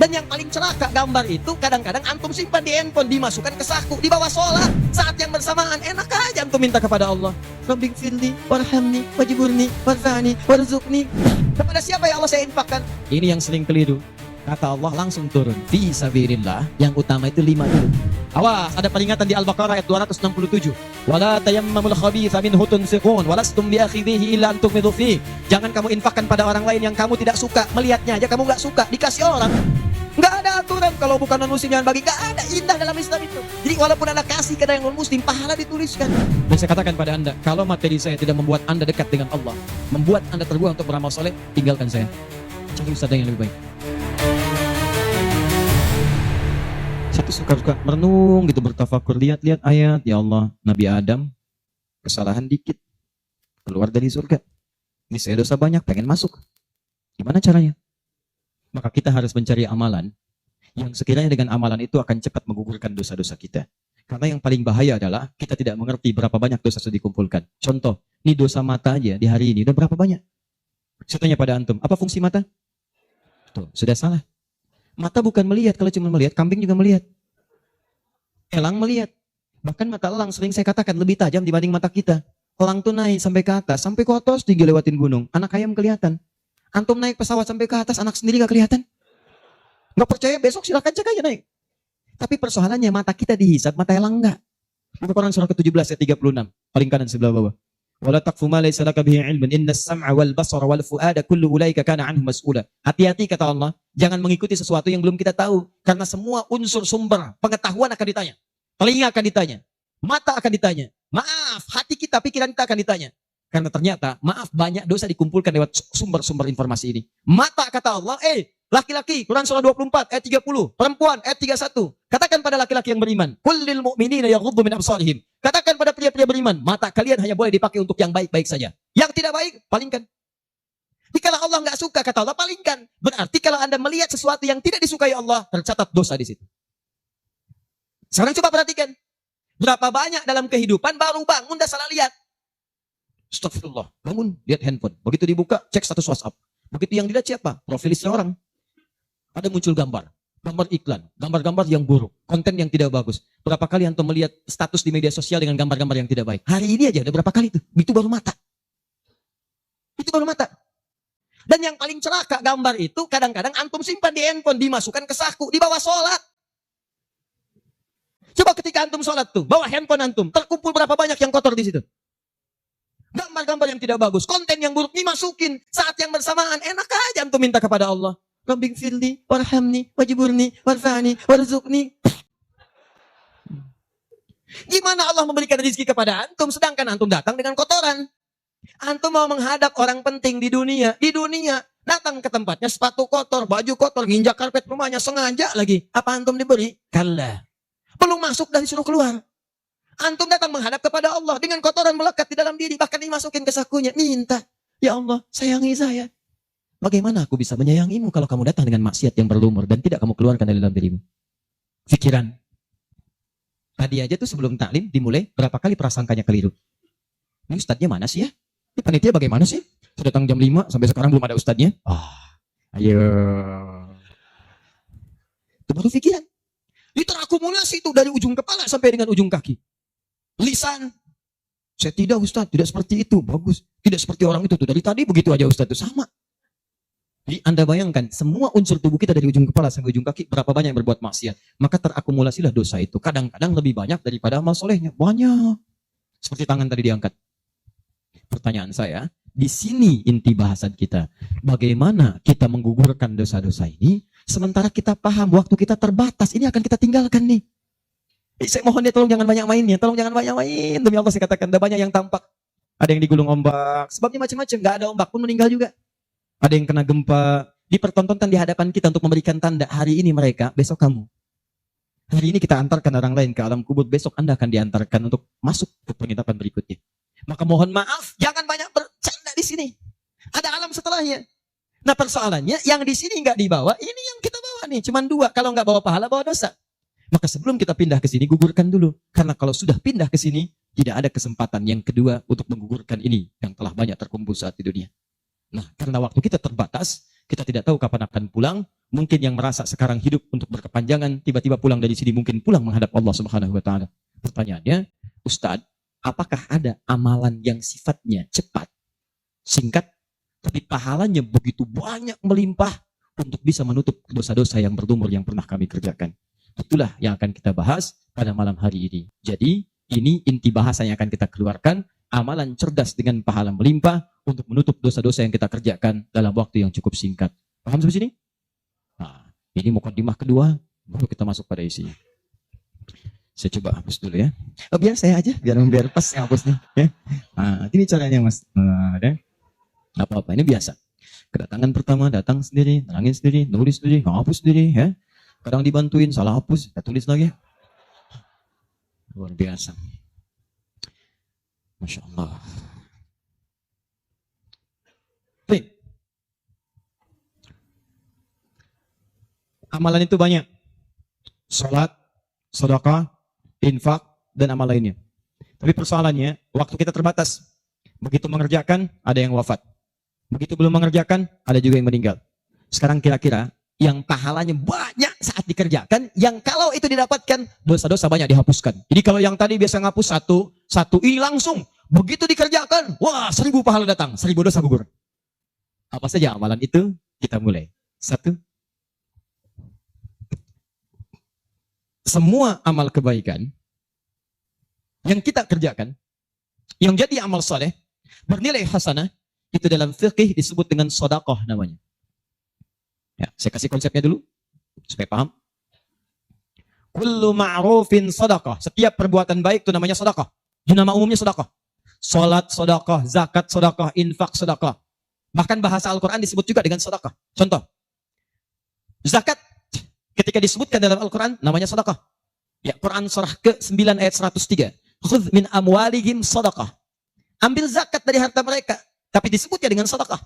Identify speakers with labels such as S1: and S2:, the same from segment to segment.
S1: Dan yang paling celaka gambar itu kadang-kadang antum simpan di handphone, dimasukkan ke saku, dibawa sholat. Saat yang bersamaan enak aja antum minta kepada Allah. Rabbighfirli warhamni wajiburni warfa'ni warzuqni. Kepada siapa ya Allah saya infakkan? Ini yang sering keliru. Kata Allah langsung turun, fi sabilillah, yang utama itu 5 dulu. Awas, ada peringatan di Al-Baqarah ayat 267. Wala tayammamul khabitha minhu tunfiqun walastum biakhidhihi illa an tughmidu fihi. Jangan kamu infakkan pada orang lain yang kamu tidak suka, melihatnya aja kamu enggak suka, dikasih orang. Enggak ada aturan kalau bukan non muslim jangan bagi, enggak ada, indah dalam Islam itu. Jadi walaupun Anda kasih ke yang non muslim, pahala dituliskan. Dan saya katakan pada Anda, kalau materi saya tidak membuat Anda dekat dengan Allah, membuat Anda terbuang untuk beramal soleh, tinggalkan saya. Cari ustaz yang lebih baik. Saya tuh suka merenung gitu, bertafakur, lihat-lihat ayat, ya Allah, Nabi Adam kesalahan dikit keluar dari surga. Ini saya dosa banyak, pengen masuk. Gimana caranya? Maka kita harus mencari amalan yang sekiranya dengan amalan itu akan cepat menggugurkan dosa-dosa kita. Karena yang paling bahaya adalah kita tidak mengerti berapa banyak dosa sudah dikumpulkan. Contoh, ini dosa mata aja di hari ini udah berapa banyak? Saya tanya pada antum, apa fungsi mata? Tuh, sudah salah. Mata bukan melihat, kalau cuma melihat, kambing juga melihat. Elang melihat. Bahkan mata elang sering saya katakan lebih tajam dibanding mata kita. Elang tuh naik sampai ke atas, sampai ke atas tinggi lewatin gunung. Anak ayam kelihatan. Antum naik pesawat sampai ke atas, anak sendiri gak kelihatan. Gak percaya besok silahkan cek aja naik. Tapi persoalannya mata kita dihisab, mata elang enggak. Buka Quran surah ke-17 ayat 36, paling kanan sebelah bawah. Wala taqfu ma laysa laka bihi ilmun innas sam'a wal basara wal fuada kullu ulaika kana anhu mas'ula. Hati-hati kata Allah, jangan mengikuti sesuatu yang belum kita tahu karena semua unsur sumber pengetahuan akan ditanya. Telinga akan ditanya, mata akan ditanya. Maaf, hati kita, pikiran kita akan ditanya. Karena ternyata, maaf, banyak dosa dikumpulkan lewat sumber-sumber informasi ini. Mata kata Allah, laki-laki, Quran surah 24 ayat 30, perempuan ayat 31. Katakan pada laki-laki yang beriman, kullil mu'minina yaghuddu min absarihim. Katakan pada pria-pria beriman, mata kalian hanya boleh dipakai untuk yang baik-baik saja. Yang tidak baik, palingkan. Jika Allah nggak suka, kata Allah, palingkan. Berarti kalau Anda melihat sesuatu yang tidak disukai Allah, tercatat dosa di situ. Sekarang coba perhatikan. Berapa banyak dalam kehidupan baru bangun dah salah lihat. Astagfirullah, bangun, lihat handphone. Begitu dibuka, cek status WhatsApp. Begitu yang dilihat siapa? Profil seorang. Ada muncul gambar iklan, gambar-gambar yang buruk, konten yang tidak bagus. Berapa kali antum melihat status di media sosial dengan gambar-gambar yang tidak baik? Hari ini aja ada berapa kali itu? Itu baru mata. Itu baru mata. Dan yang paling celaka gambar itu kadang-kadang antum simpan di handphone, dimasukkan ke saku, dibawa sholat. Coba ketika antum sholat tuh, bawa handphone antum, terkumpul berapa banyak yang kotor di situ? Gambar-gambar yang tidak bagus, konten yang buruk dimasukin. Saat yang bersamaan enak aja antum minta kepada Allah. Rabbighfirli warhamni wajiburni warfa'ni warzuqni. Gimana Allah memberikan rezeki kepada antum sedangkan antum datang dengan kotoran? Antum mau menghadap orang penting di dunia, datang ke tempatnya sepatu kotor, baju kotor, nginjak karpet rumahnya sengaja lagi. Apa antum diberi? Kalla. Belum masuk dan disuruh keluar. Antum datang menghadap kepada Allah dengan kotoran melekat di dalam diri, bahkan dimasukin ke sakunya, minta, ya Allah, sayangi saya. Bagaimana aku bisa menyayangimu kalau kamu datang dengan maksiat yang berlumur dan tidak kamu keluarkan dari dalam dirimu? Pikiran. Tadi aja tuh sebelum taklim dimulai, berapa kali prasangkanya keliru. Ini ustadznya mana sih ya? Ini panitia bagaimana sih? Sudah datang jam 5, sampai sekarang belum ada ustadznya. Ayo. Itu baru pikiran. Ini terakumulasi itu dari ujung kepala sampai dengan ujung kaki. Lisan. Saya tidak ustadz, tidak seperti itu. Bagus. Tidak seperti orang itu tuh. Dari tadi begitu aja ustadz itu sama. Jadi Anda bayangkan, semua unsur tubuh kita dari ujung kepala sampai ujung kaki, berapa banyak yang berbuat maksiat. Maka terakumulasilah dosa itu. Kadang-kadang lebih banyak daripada amal solehnya. Banyak. Seperti tangan tadi diangkat. Pertanyaan saya, di sini inti bahasan kita. Bagaimana kita menggugurkan dosa-dosa ini, sementara kita paham waktu kita terbatas, ini akan kita tinggalkan nih. Saya mohon ya, tolong jangan banyak mainnya. Tolong jangan banyak main. Demi Allah saya katakan, ada banyak yang tampak. Ada yang digulung ombak. Sebabnya macam-macam. Gak ada ombak pun meninggal juga. Ada yang kena gempa, dipertontonkan di hadapan kita untuk memberikan tanda, hari ini mereka, besok kamu. Hari ini kita antarkan orang lain ke alam kubur, besok Anda akan diantarkan untuk masuk ke penginapan berikutnya. Maka mohon maaf, jangan banyak bercanda di sini. Ada alam setelahnya. Nah persoalannya, yang di sini nggak dibawa, ini yang kita bawa nih, cuman 2. Kalau nggak bawa pahala, bawa dosa. Maka sebelum kita pindah ke sini, gugurkan dulu. Karena kalau sudah pindah ke sini, tidak ada kesempatan yang kedua untuk menggugurkan ini yang telah banyak terkumpul saat di dunia. Nah, karena waktu kita terbatas, kita tidak tahu kapan akan pulang, Mungkin yang merasa sekarang hidup untuk berkepanjangan, tiba-tiba pulang dari sini, mungkin pulang menghadap Allah Subhanahu wa taala. Pertanyaannya, Ustadz, apakah ada amalan yang sifatnya cepat, singkat, tapi pahalanya begitu banyak melimpah untuk bisa menutup dosa-dosa yang berlumur yang pernah kami kerjakan? Itulah yang akan kita bahas pada malam hari ini. Jadi, ini inti bahasa yang akan kita keluarkan, amalan cerdas dengan pahala melimpah untuk menutup dosa-dosa yang kita kerjakan dalam waktu yang cukup singkat. Paham sampai sini? Nah, ini mukadimah kedua, baru kita masuk pada isinya. Saya coba hapus dulu ya. Oh, biar saya aja, biar pas hapusnya. Ya. Nah, ini caranya mas. Nah, ada. Nggak apa-apa, ini biasa. Kedatangan pertama, datang sendiri, nerangin sendiri, nulis sendiri, hapus sendiri. Ya. Kadang dibantuin, salah hapus, kita tulis lagi. Luar biasa. Masya Allah. Baik. Amalan itu banyak. Salat, sedekah, infak, dan amal lainnya. Tapi persoalannya, waktu kita terbatas. Begitu mengerjakan, ada yang wafat. Begitu belum mengerjakan, ada juga yang meninggal. Sekarang kira-kira, yang pahalanya banyak saat dikerjakan, yang kalau itu didapatkan, dosa-dosa banyak dihapuskan. Jadi kalau yang tadi biasa ngapus satu ini langsung. Begitu dikerjakan, wah 1000 pahala datang, 1000 dosa gugur. Apa saja amalan itu? Kita mulai. 1. Semua amal kebaikan yang kita kerjakan, yang jadi amal soleh, bernilai hasanah, itu dalam fikih disebut dengan sedekah namanya. Ya, saya kasih konsepnya dulu, supaya paham. Kullu ma'rufin sedekah. Setiap perbuatan baik itu namanya sedekah. Itu nama umumnya sedekah. Salat sedekah, zakat sedekah, infak sedekah. Bahkan bahasa Al-Quran disebut juga dengan sedekah. Contoh, zakat ketika disebutkan dalam Al-Quran, namanya sedekah. Ya, Quran surah ke-9 ayat 103. Khudh min amwalihim sedekah. Ambil zakat dari harta mereka. Tapi disebutnya dengan sedekah.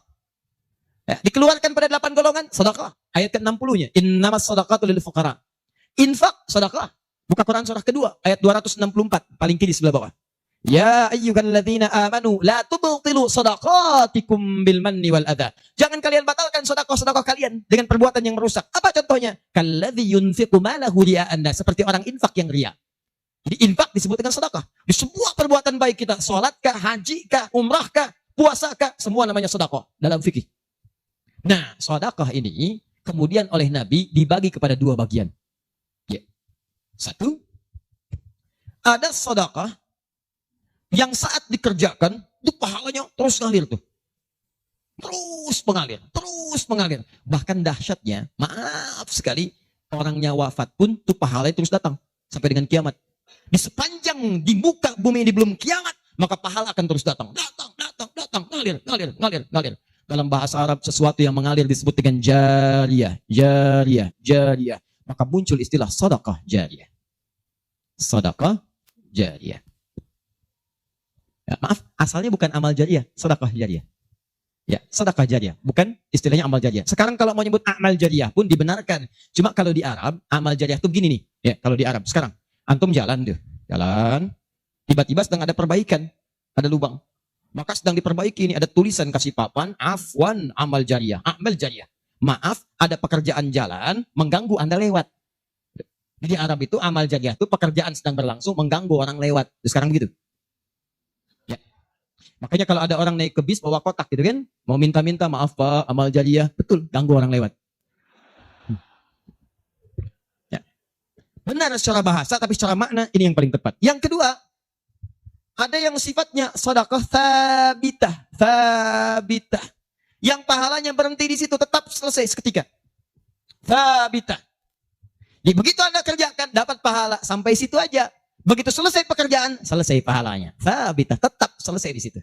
S1: Ya, dikeluarkan pada 8 golongan, sedekah. Ayat ke-60-nya. Innamas sedekatu lil fuqara. Infak, sedekah. Buka Quran surah kedua, ayat 264. Paling kiri sebelah bawah. Ya ayyuhalladzina amanu la tubtilu shadaqatikum bil manni wal adha. Jangan kalian batalkan sedekah-sedekah kalian dengan perbuatan yang merusak. Apa contohnya? Kalladzi yunfiqu malahu ria'an nas, seperti orang infak yang riya. Jadi infak disebut dengan sedekah. Di semua perbuatan baik kita, salat kah, haji kah, umrah kah, puasa kah, semua namanya sedekah dalam fikih. Nah, sedekah ini kemudian oleh Nabi dibagi kepada 2 bagian. Ya. 1, ada sedekah yang saat dikerjakan, itu pahalanya terus ngalir tuh. Terus mengalir. Bahkan dahsyatnya, maaf sekali, orangnya wafat pun tuh pahalanya terus datang. Sampai dengan kiamat. Di sepanjang di muka bumi ini belum kiamat, maka pahala akan terus datang. Ngalir. Dalam bahasa Arab, sesuatu yang mengalir disebut dengan jariyah. Maka muncul istilah sedekah jariyah. Sedekah jariyah. Ya, maaf, asalnya bukan amal jariyah, sedekah jariyah. Ya, sedekah jariyah, bukan istilahnya amal jariyah. Sekarang kalau mau nyebut amal jariyah pun dibenarkan. Cuma kalau di Arab, amal jariyah tuh begini nih. Ya, kalau di Arab sekarang, antum jalan, tiba-tiba sedang ada perbaikan, ada lubang. Maka sedang diperbaiki ini, ada tulisan kasih papan, afwan amal jariyah, amal jariyah. Maaf, ada pekerjaan jalan mengganggu Anda lewat. Di Arab itu amal jariyah itu pekerjaan sedang berlangsung mengganggu orang lewat. Sekarang begitu. Makanya kalau ada orang naik ke bis bawa kotak gitu kan, mau minta-minta maaf Pak, amal jariyah, betul, ganggu orang lewat. Ya. Benar secara bahasa, tapi secara makna ini yang paling tepat. Yang kedua, ada yang sifatnya sedekah thabitah. Yang pahalanya berhenti di situ, tetap selesai seketika. Thabitah. Jadi begitu Anda kerjakan, dapat pahala, sampai situ aja. Begitu selesai pekerjaan, selesai pahalanya. Thabitah, tetap selesai di situ.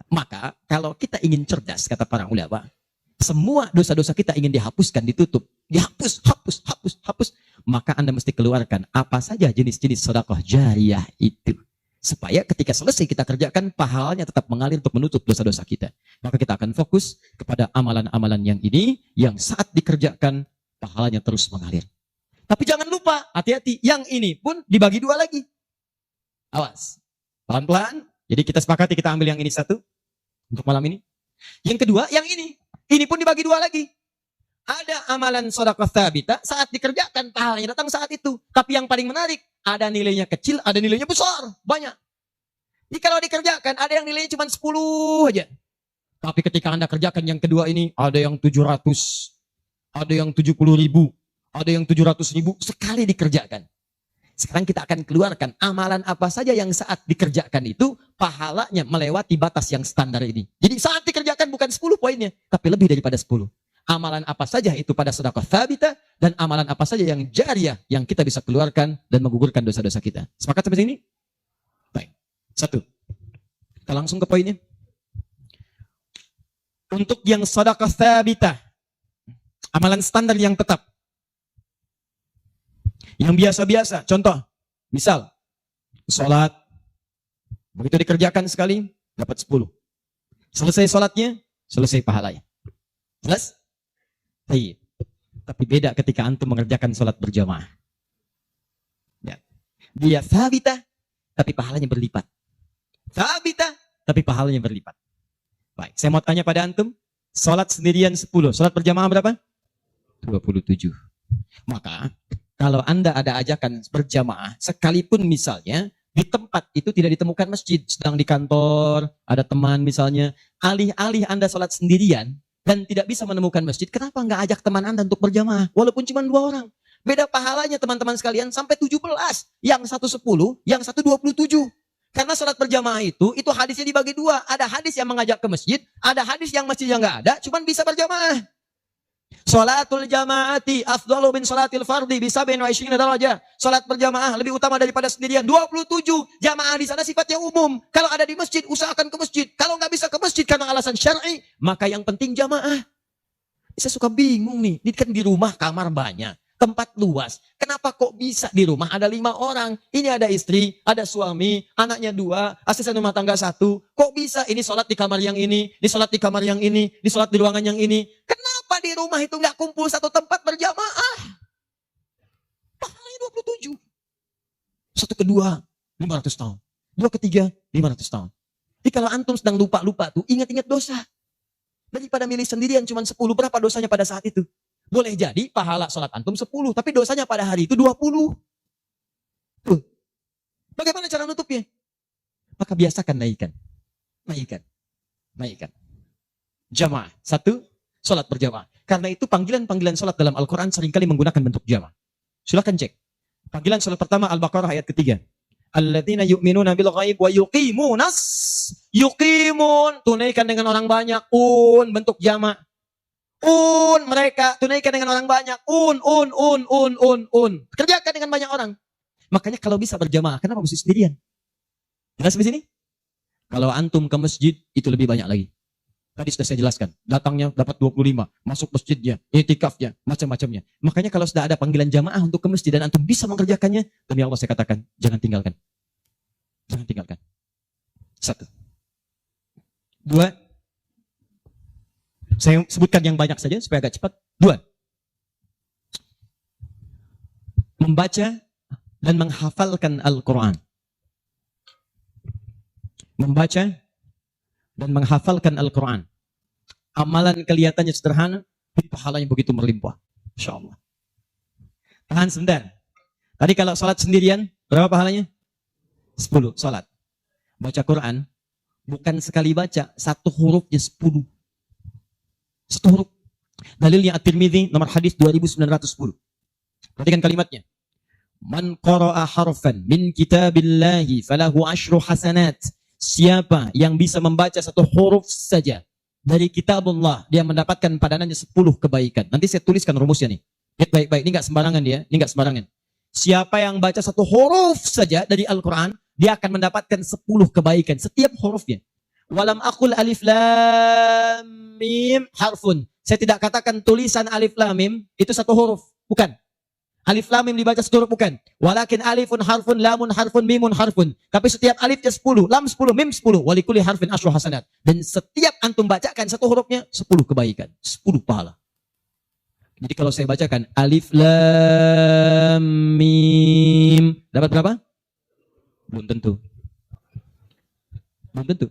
S1: Maka kalau kita ingin cerdas, kata para ulama, semua dosa-dosa kita ingin dihapuskan, ditutup, hapus, maka Anda mesti keluarkan apa saja jenis-jenis sedekah jariyah itu. Supaya ketika selesai kita kerjakan, pahalanya tetap mengalir untuk menutup dosa-dosa kita. Maka kita akan fokus kepada amalan-amalan yang ini, yang saat dikerjakan, pahalanya terus mengalir. Tapi jangan lupa, hati-hati, yang ini pun dibagi 2 lagi. Awas, pelan-pelan. Jadi kita sepakati, kita ambil yang ini 1 untuk malam ini. Yang kedua, yang ini pun dibagi 2 lagi. Ada amalan sedekah tsabita saat dikerjakan pahalanya datang saat itu. Tapi yang paling menarik, ada nilainya kecil, ada nilainya besar, banyak. Jadi kalau dikerjakan ada yang nilainya cuma 10 aja. Tapi ketika Anda kerjakan yang kedua ini, ada yang 700, ada yang 70.000, ada yang 700.000 sekali dikerjakan. Sekarang kita akan keluarkan amalan apa saja yang saat dikerjakan itu pahalanya melewati batas yang standar ini. Jadi saat dikerjakan bukan 10 poinnya, tapi lebih daripada 10. Amalan apa saja itu pada sedekah tsabita dan amalan apa saja yang jariyah yang kita bisa keluarkan dan menggugurkan dosa-dosa kita. Sepakat sampai sini? Baik. 1. Kita langsung ke poinnya. Untuk yang sedekah tsabita, amalan standar yang tetap. Yang biasa-biasa, contoh, misal, sholat, begitu dikerjakan sekali, dapat 10. Selesai sholatnya, selesai pahalanya. Jelas? Baik. Tapi beda ketika antum mengerjakan sholat berjamaah. Ya. Dia tsabita, tapi pahalanya berlipat. Tsabita, tapi pahalanya berlipat. Baik, saya mau tanya pada antum, sholat sendirian 10, sholat berjamaah berapa? 27. Maka, kalau Anda ada ajakan berjamaah, sekalipun misalnya di tempat itu tidak ditemukan masjid, sedang di kantor, ada teman misalnya, alih-alih Anda sholat sendirian dan tidak bisa menemukan masjid, kenapa nggak ajak teman Anda untuk berjamaah? Walaupun cuma 2 orang. Beda pahalanya teman-teman sekalian sampai 17. Yang satu 10, yang satu 27. Karena sholat berjamaah itu hadisnya dibagi 2. Ada hadis yang mengajak ke masjid, ada hadis yang masjidnya nggak ada, cuma bisa berjamaah. Sholatul jamaati afdalu min sholatil fardi bisa bin wa isyrina darajah. Sholat berjamaah lebih utama daripada sendirian. 27 jamaah di sana sifatnya umum. Kalau ada di masjid, usahakan ke masjid. Kalau nggak bisa ke masjid karena alasan syar'i, maka yang penting jamaah. Saya suka bingung nih. Ini kan di rumah kamar banyak, tempat luas. Kenapa kok bisa di rumah ada 5 orang? Ini ada istri, ada suami, anaknya 2, asisten rumah tangga 1. Kok bisa ini sholat di kamar yang ini sholat di kamar yang ini sholat di ruangan yang ini? Kenapa di rumah itu nggak kumpul satu tempat berjamaah? Pahalanya 27. Satu kedua, 500 tahun. 2 ketiga, 500 tahun. Jadi kalau antum sedang lupa-lupa tuh, ingat-ingat dosa. Daripada milih sendirian cuma 10, berapa dosanya pada saat itu? Boleh jadi pahala sholat antum 10, tapi dosanya pada hari itu 20. Tuh. Bagaimana cara nutupnya? Maka biasakan naikkan. Jamaah. 1, sholat berjamaah. Karena itu panggilan-panggilan sholat dalam Al-Quran seringkali menggunakan bentuk jamaah. Silakan cek. Panggilan sholat pertama Al-Baqarah ayat ketiga. Alladzina yu'minuna bil ghaib wa yuqimunas. Yuqimun. Tunaikan dengan orang banyak. Bentuk jamaah. Mereka tunaikan dengan orang banyak. Kerjakan dengan banyak orang. Makanya kalau bisa berjamaah, kenapa mesti sendirian? Jelas di sini? Kalau antum ke masjid, itu lebih banyak lagi. Tadi sudah saya jelaskan. Datangnya dapat 25. Masuk masjidnya, itikafnya, macam-macamnya. Makanya kalau sudah ada panggilan jamaah untuk ke masjid dan antum bisa mengerjakannya, demi Allah saya katakan, jangan tinggalkan. Jangan tinggalkan. 1. 2. Saya sebutkan yang banyak saja supaya agak cepat. 2. Membaca dan menghafalkan Al-Quran. Membaca dan menghafalkan Al-Quran. Amalan kelihatannya sederhana, tapi pahalanya begitu berlimpah. Insya Allah. Tahan sebentar. Tadi kalau sholat sendirian, berapa pahalanya? 10 sholat. Baca Quran, bukan sekali baca, 1 hurufnya 10. 1 huruf. Dalilnya At-Tirmidzi nomor hadis 2910. Perhatikan kalimatnya. Man qara'a harfan min kitabillahi falahu asyru hasanat. Siapa yang bisa membaca 1 huruf saja dari kitabullah, dia mendapatkan padanannya 10 kebaikan. Nanti saya tuliskan rumusnya nih. Lihat baik-baik, ini enggak sembarangan dia, ini enggak sembarangan. Siapa yang baca 1 huruf saja dari Al-Quran, dia akan mendapatkan 10 kebaikan setiap hurufnya. Walam aqul alif lam mim harfun. Saya tidak katakan tulisan alif lam mim itu 1 huruf, bukan. Alif lam mim dibaca 1 huruf, bukan. Walakin alifun harfun, lamun harfun, mimun harfun. Tapi setiap alifnya 10, lam 10, mim 10, walikuli harfin asyru hasanat. Dan setiap antum bacakan 1 hurufnya 10 kebaikan, 10 pahala. Jadi kalau saya bacakan alif lam mim, dapat berapa? Belum tentu. Belum tentu.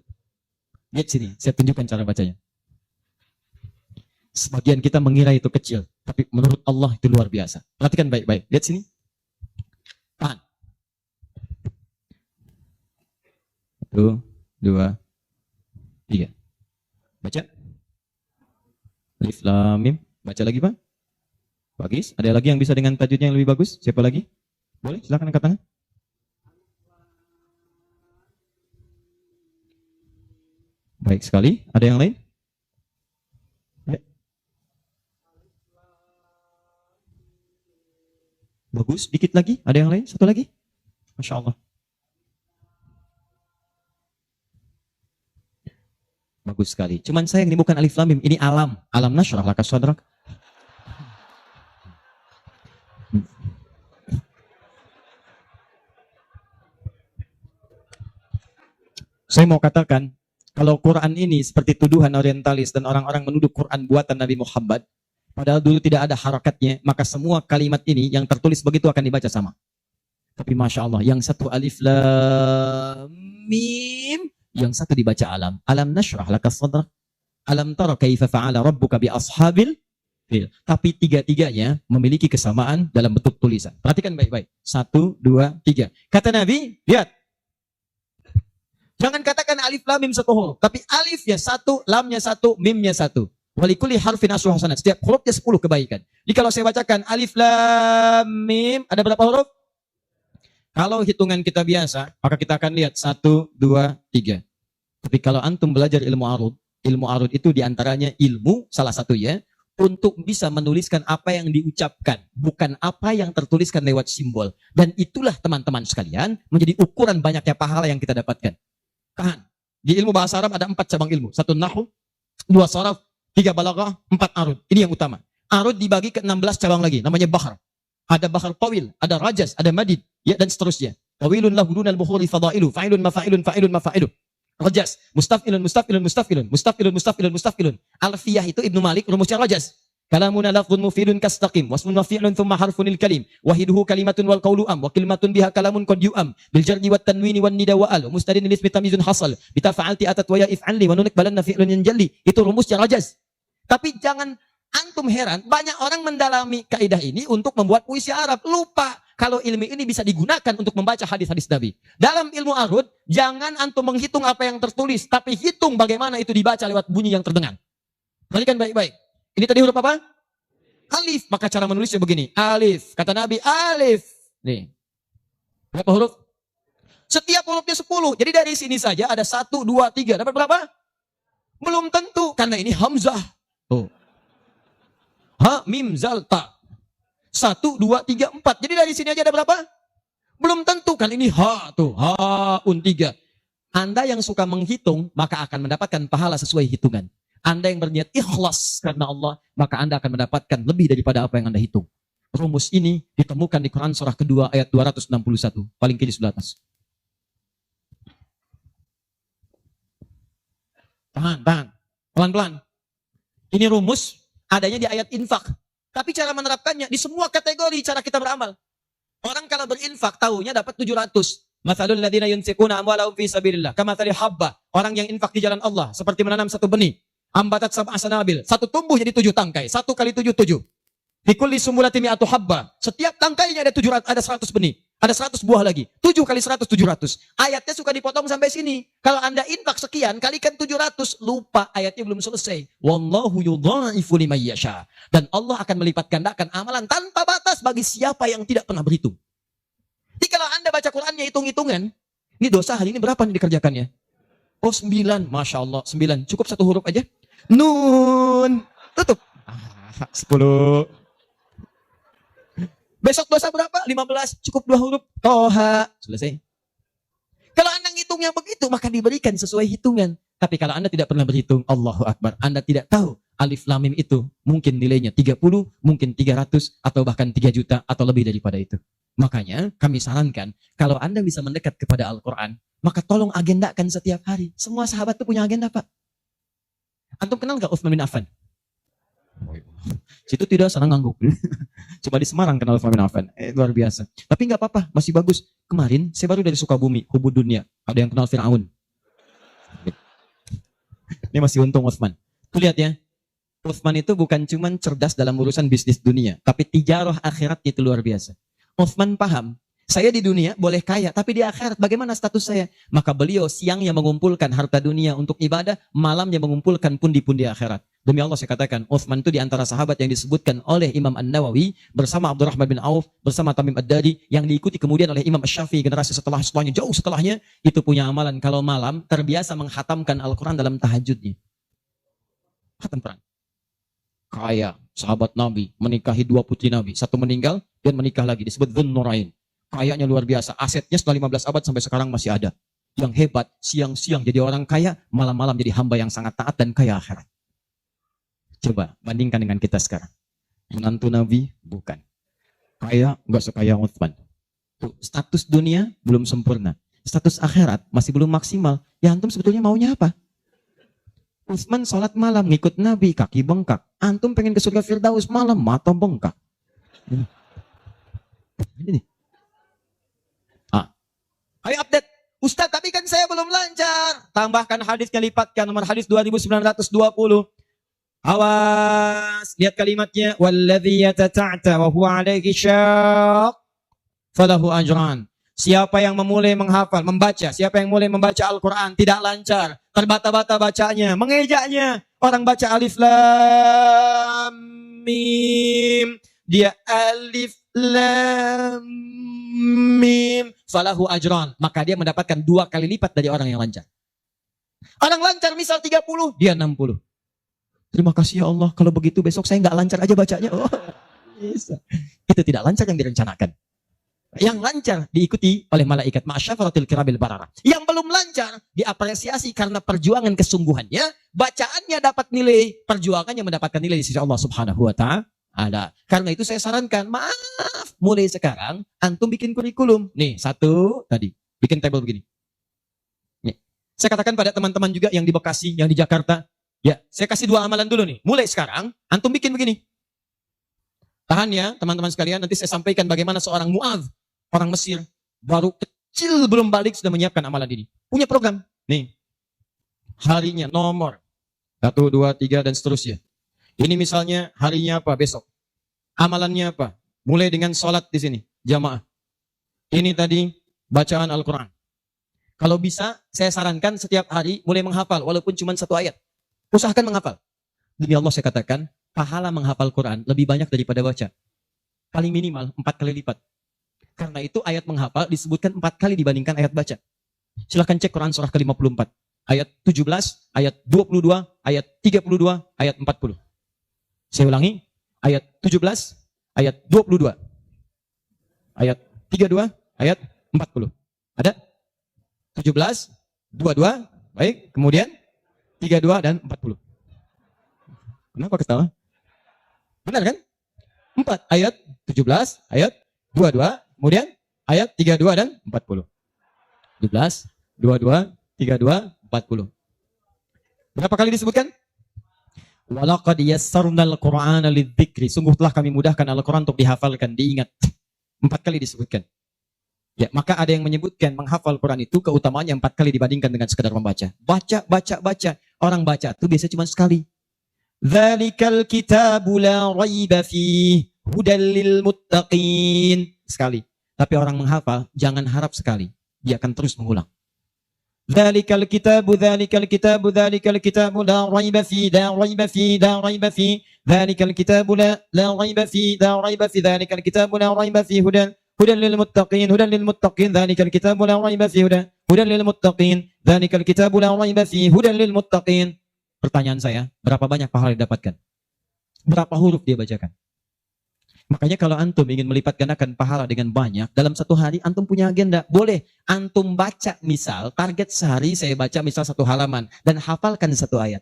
S1: Lihat sini, saya tunjukkan cara bacanya. Sebagian kita mengira itu kecil, tapi menurut Allah itu luar biasa. Perhatikan baik-baik. Lihat sini. Tahan. 1, 2, 3. Baca. Alif Lam Mim. Baca lagi, Pak. Bagus. Ada lagi yang bisa dengan tajwidnya yang lebih bagus? Siapa lagi? Boleh, silakan angkat tangan. Baik sekali. Ada yang lain? Ya. Bagus. Dikit lagi. Ada yang lain? Satu lagi. Masya Allah. Bagus sekali. Cuman sayang ini bukan alif lam mim, ini alam. Alam nasyrah laka sadrak. Saya mau katakan, kalau Quran ini seperti tuduhan orientalis dan orang-orang menuduh Quran buatan Nabi Muhammad, padahal dulu tidak ada harakatnya, maka semua kalimat ini yang tertulis begitu akan dibaca sama. Tapi Masya Allah, yang satu alif lam mim, yang satu dibaca alam. Alam nasyrah laka sadrak. Alam tara kaifa fa'ala rabbuka bi ashabil fil. Tapi tiga-tiganya memiliki kesamaan dalam bentuk tulisan. Perhatikan baik-baik. 1, 2, 3. Kata Nabi, lihat. Jangan katakan alif lam mim satu huruf, tapi alifnya satu, lamnya satu, mimnya satu. Walikuli harfin asyru hasanat. Setiap hurufnya 10 kebaikan. Jadi kalau saya bacakan alif lam mim, ada berapa huruf? Kalau hitungan kita biasa, maka kita akan lihat 1, 2, 3. Tapi kalau antum belajar ilmu arud itu diantaranya ilmu, salah satu ya, untuk bisa menuliskan apa yang diucapkan, bukan apa yang tertuliskan lewat simbol. Dan itulah teman-teman sekalian, menjadi ukuran banyaknya pahala yang kita dapatkan. Tahan. Di ilmu bahasa Arab ada 4 cabang ilmu. 1 nahwu, 2 sharaf, 3 balaghah, 4 arud. Ini yang utama. Arud dibagi ke 16 cabang lagi, namanya bahar. Ada bahar tawil, ada rajas, ada madid, ya, dan seterusnya. Tawilun lahu dunal bukhuri fadailu, fa'ilun mafa'ilun, fa'ilun mafa'ilu. Rajas, mustaf'ilun, mustaf'ilun, mustaf'ilun, mustaf'ilun, mustaf'ilun, mustaf'ilun. Alfiyah itu Ibnu Malik, rumusnya rajas. Kalamuna lafdhun mufidun kastaqim, wasmun mafi'lun thumma harfunil kalim, wahiduhu kalimatun wal qawlu am, wa kalimatun biha kalamun qad yu'am, bil jarri wat tanwini wan nida wa al, mustadin lismi tamyizun hasal, bitafa'alti atat wa ya if'alli, wa nunik balanna fi'lun yanjalli. Itu rumusnya rajas. Tapi jangan antum heran, banyak orang mendalami kaidah ini untuk membuat puisi Arab. Lupa kalau ilmu ini bisa digunakan untuk membaca hadis-hadis Nabi. Dalam ilmu arud, jangan antum menghitung apa yang tertulis, tapi hitung bagaimana itu dibaca lewat bunyi yang terdengar. Perhatikan baik-baik. Ini tadi huruf apa? Alif. Maka cara menulisnya begini. Alif. Kata Nabi, alif. Nih. Berapa huruf? Setiap hurufnya 10. Jadi dari sini saja ada 1, 2, 3. Dapat berapa? Belum tentu. Karena ini hamzah. Tuh. Ha, mim, zal, ta. 1, 2, 3, 4. Jadi dari sini aja ada berapa? Belum tentu. Kan ini ha, tuh. Ha, un, 3. Anda yang suka menghitung, maka akan mendapatkan pahala sesuai hitungan. Anda yang berniat ikhlas karena Allah, maka Anda akan mendapatkan lebih daripada apa yang Anda hitung. Rumus ini ditemukan di Quran surah kedua ayat 261. Paling kiri sebelah atas. Tahan. Pelan-pelan. Ini rumus adanya di ayat infak. Tapi cara menerapkannya di semua kategori cara kita beramal. Orang kalau berinfak tahunya dapat 700. Mathalul ladzina yunfiquna amwalahum fi sabilillah kamathali habba. Orang yang infak di jalan Allah seperti menanam satu benih. Ambatat sab'a sanabil. Satu tumbuh jadi 7 tangkai. 1 kali 7, 7. Fikulli sumbulatin mi'atu habba. Setiap tangkainya ada 700, ada 100 benih. Ada 100 buah lagi. 7 kali 100, 700. Ayatnya suka dipotong sampai sini. Kalau Anda infak sekian, kalikan 700. Lupa, ayatnya belum selesai. Wallahu yudha'ifu liman yasha. Dan Allah akan melipat gandakan amalan tanpa batas bagi siapa yang tidak pernah berhitung. Jadi kalau Anda baca Qurannya hitung-hitungan, ini dosa hari ini berapa nih dikerjakannya? Oh 9, Masya Allah 9. Cukup 1 huruf aja. Nun. Tutup. 10. Besok dosa berapa? 15. Cukup 2 huruf. Toha. Selesai. Kalau Anda ngitungnya begitu, maka diberikan sesuai hitungan. Tapi kalau Anda tidak pernah berhitung, Allahu Akbar. Anda tidak tahu alif lam mim itu mungkin nilainya 30, mungkin 300, atau bahkan 3 juta, atau lebih daripada itu. Makanya kami sarankan, kalau Anda bisa mendekat kepada Al-Quran, maka tolong agendakan setiap hari. Semua sahabat itu punya agenda, Pak. Antum kenal gak Utsman bin Affan? Situ tidak senang ngangguk. Cuma di Semarang kenal Utsman bin Affan. Luar biasa. Tapi gak apa-apa, masih bagus. Kemarin saya baru dari Sukabumi, Hubud Dunia. Ada yang kenal Fir'aun. Ini masih untung Utsman. Tuh lihat ya. Utsman itu bukan cuma cerdas dalam urusan bisnis dunia, tapi tijarah akhiratnya itu luar biasa. Utsman paham, saya di dunia boleh kaya, tapi di akhirat bagaimana status saya? Maka beliau siangnya mengumpulkan harta dunia untuk ibadah, malamnya mengumpulkan pundi-pundi akhirat. Demi Allah saya katakan, Utsman itu di antara sahabat yang disebutkan oleh Imam An-Nawawi bersama Abdurrahman bin Auf, bersama Tamim Ad-Dari, yang diikuti kemudian oleh Imam Asy-Syafi'i generasi setelahnya, jauh setelahnya, itu punya amalan kalau malam terbiasa menghatamkan Al-Quran dalam tahajudnya. Khatam Quran. Kaya, sahabat Nabi, menikahi 2 putri Nabi. Satu meninggal, dan menikah lagi. Disebut Dzun Nurain. Kayanya luar biasa. Asetnya setelah 15 abad sampai sekarang masih ada. Yang hebat, siang-siang jadi orang kaya, malam-malam jadi hamba yang sangat taat dan kaya akhirat. Coba, bandingkan dengan kita sekarang. Menantu Nabi, bukan. Kaya, nggak sekaya Utsman. Tuh, status dunia belum sempurna. Status akhirat masih belum maksimal. Ya antum sebetulnya maunya apa? Utsman sholat malam ngikut Nabi, kaki bengkak. Antum pengen ke surga Firdaus malam, mata bengkak. Ini. Ayo update. Ustaz, tapi kan saya belum lancar. Tambahkan hadisnya, lipatkan nomor hadis 2920. Awas, lihat kalimatnya. Walladzi yatata'ta wa huwa 'alaihi syaq falahu ajran. Siapa yang memulai menghafal, membaca, siapa yang mulai membaca Al-Quran tidak lancar, terbata-bata bacanya, mengejaknya. Orang baca alif lam mim, dia alif lam mim, falahu ajran, maka dia mendapatkan 2 kali lipat dari orang yang lancar. Orang lancar misal 30, dia 60. Terima kasih ya Allah, kalau begitu besok saya nggak lancar aja bacanya. Oh, bisa. Itu tidak lancar yang direncanakan. Yang lancar diikuti oleh malaikat ma'asyafaratil kirabil barara. Yang belum lancar diapresiasi karena perjuangan kesungguhannya, bacaannya dapat nilai, perjuangannya mendapatkan nilai di sisi Allah Subhanahu wa ta'ala. Karena itu saya sarankan, maaf, mulai sekarang antum bikin kurikulum. Nih, satu tadi, bikin tabel begini. Nih, saya katakan pada teman-teman juga yang di Bekasi, yang di Jakarta, ya, saya kasih 2 amalan dulu nih. Mulai sekarang antum bikin begini. Tahan ya, teman-teman sekalian, nanti saya sampaikan bagaimana seorang Mu'adz, orang Mesir, baru kecil belum balik sudah menyiapkan amalan ini. Punya program. Nih, harinya, nomor 1, 2, 3, dan seterusnya. Ini misalnya harinya apa besok. Amalannya apa? Mulai dengan sholat di sini, jamaah. Ini tadi bacaan Al-Quran. Kalau bisa, saya sarankan setiap hari mulai menghafal, walaupun cuma 1 ayat. Usahakan menghafal. Demi Allah saya katakan, pahala menghafal Quran lebih banyak daripada baca. Paling minimal 4 kali lipat. Karena itu ayat menghafal disebutkan 4 kali dibandingkan ayat baca. Silahkan cek Quran surah ke-54. Ayat 17, ayat 22, ayat 32, ayat 40. Saya ulangi. Ayat 17, ayat 22. Ayat 32, ayat 40. Ada? 17, 22, baik. Kemudian 32 dan 40. Kenapa ketawa? Benar kan? 4 ayat 17, ayat 22, kemudian ayat 32 dan 40. 17, 22, 32, 40. Berapa kali disebutkan? Walaqad yassarnal Qur'ana lidzikri. Sungguh telah kami mudahkan Al-Quran untuk dihafalkan, diingat. 4 kali disebutkan. Ya, maka ada yang menyebutkan menghafal Quran itu keutamaannya 4 kali dibandingkan dengan sekedar membaca. Baca. Orang baca itu biasanya cuma sekali. Dzalikal kitabu la raiba fihi hudal lil muttaqin. Sekali. Tapi orang menghafal jangan harap sekali. Dia akan terus mengulang. Dzalikal kitabu la raiba fihi la raiba fihi. Dzalikal kitabu la raiba fihi dzalikal kitabu la raiba fihi hudal lil muttaqin dzalikal kitabu la raiba fihi hudal lil muttaqin dzalikal kitabu la raiba fihi hudal lil muttaqin. Pertanyaan saya, berapa banyak pahala yang didapatkan? Berapa huruf dia bacakan? Makanya kalau antum ingin melipat gandakan pahala dengan banyak, dalam 1 hari antum punya agenda. Boleh antum baca, misal target sehari saya baca misal 1 halaman dan hafalkan 1 ayat.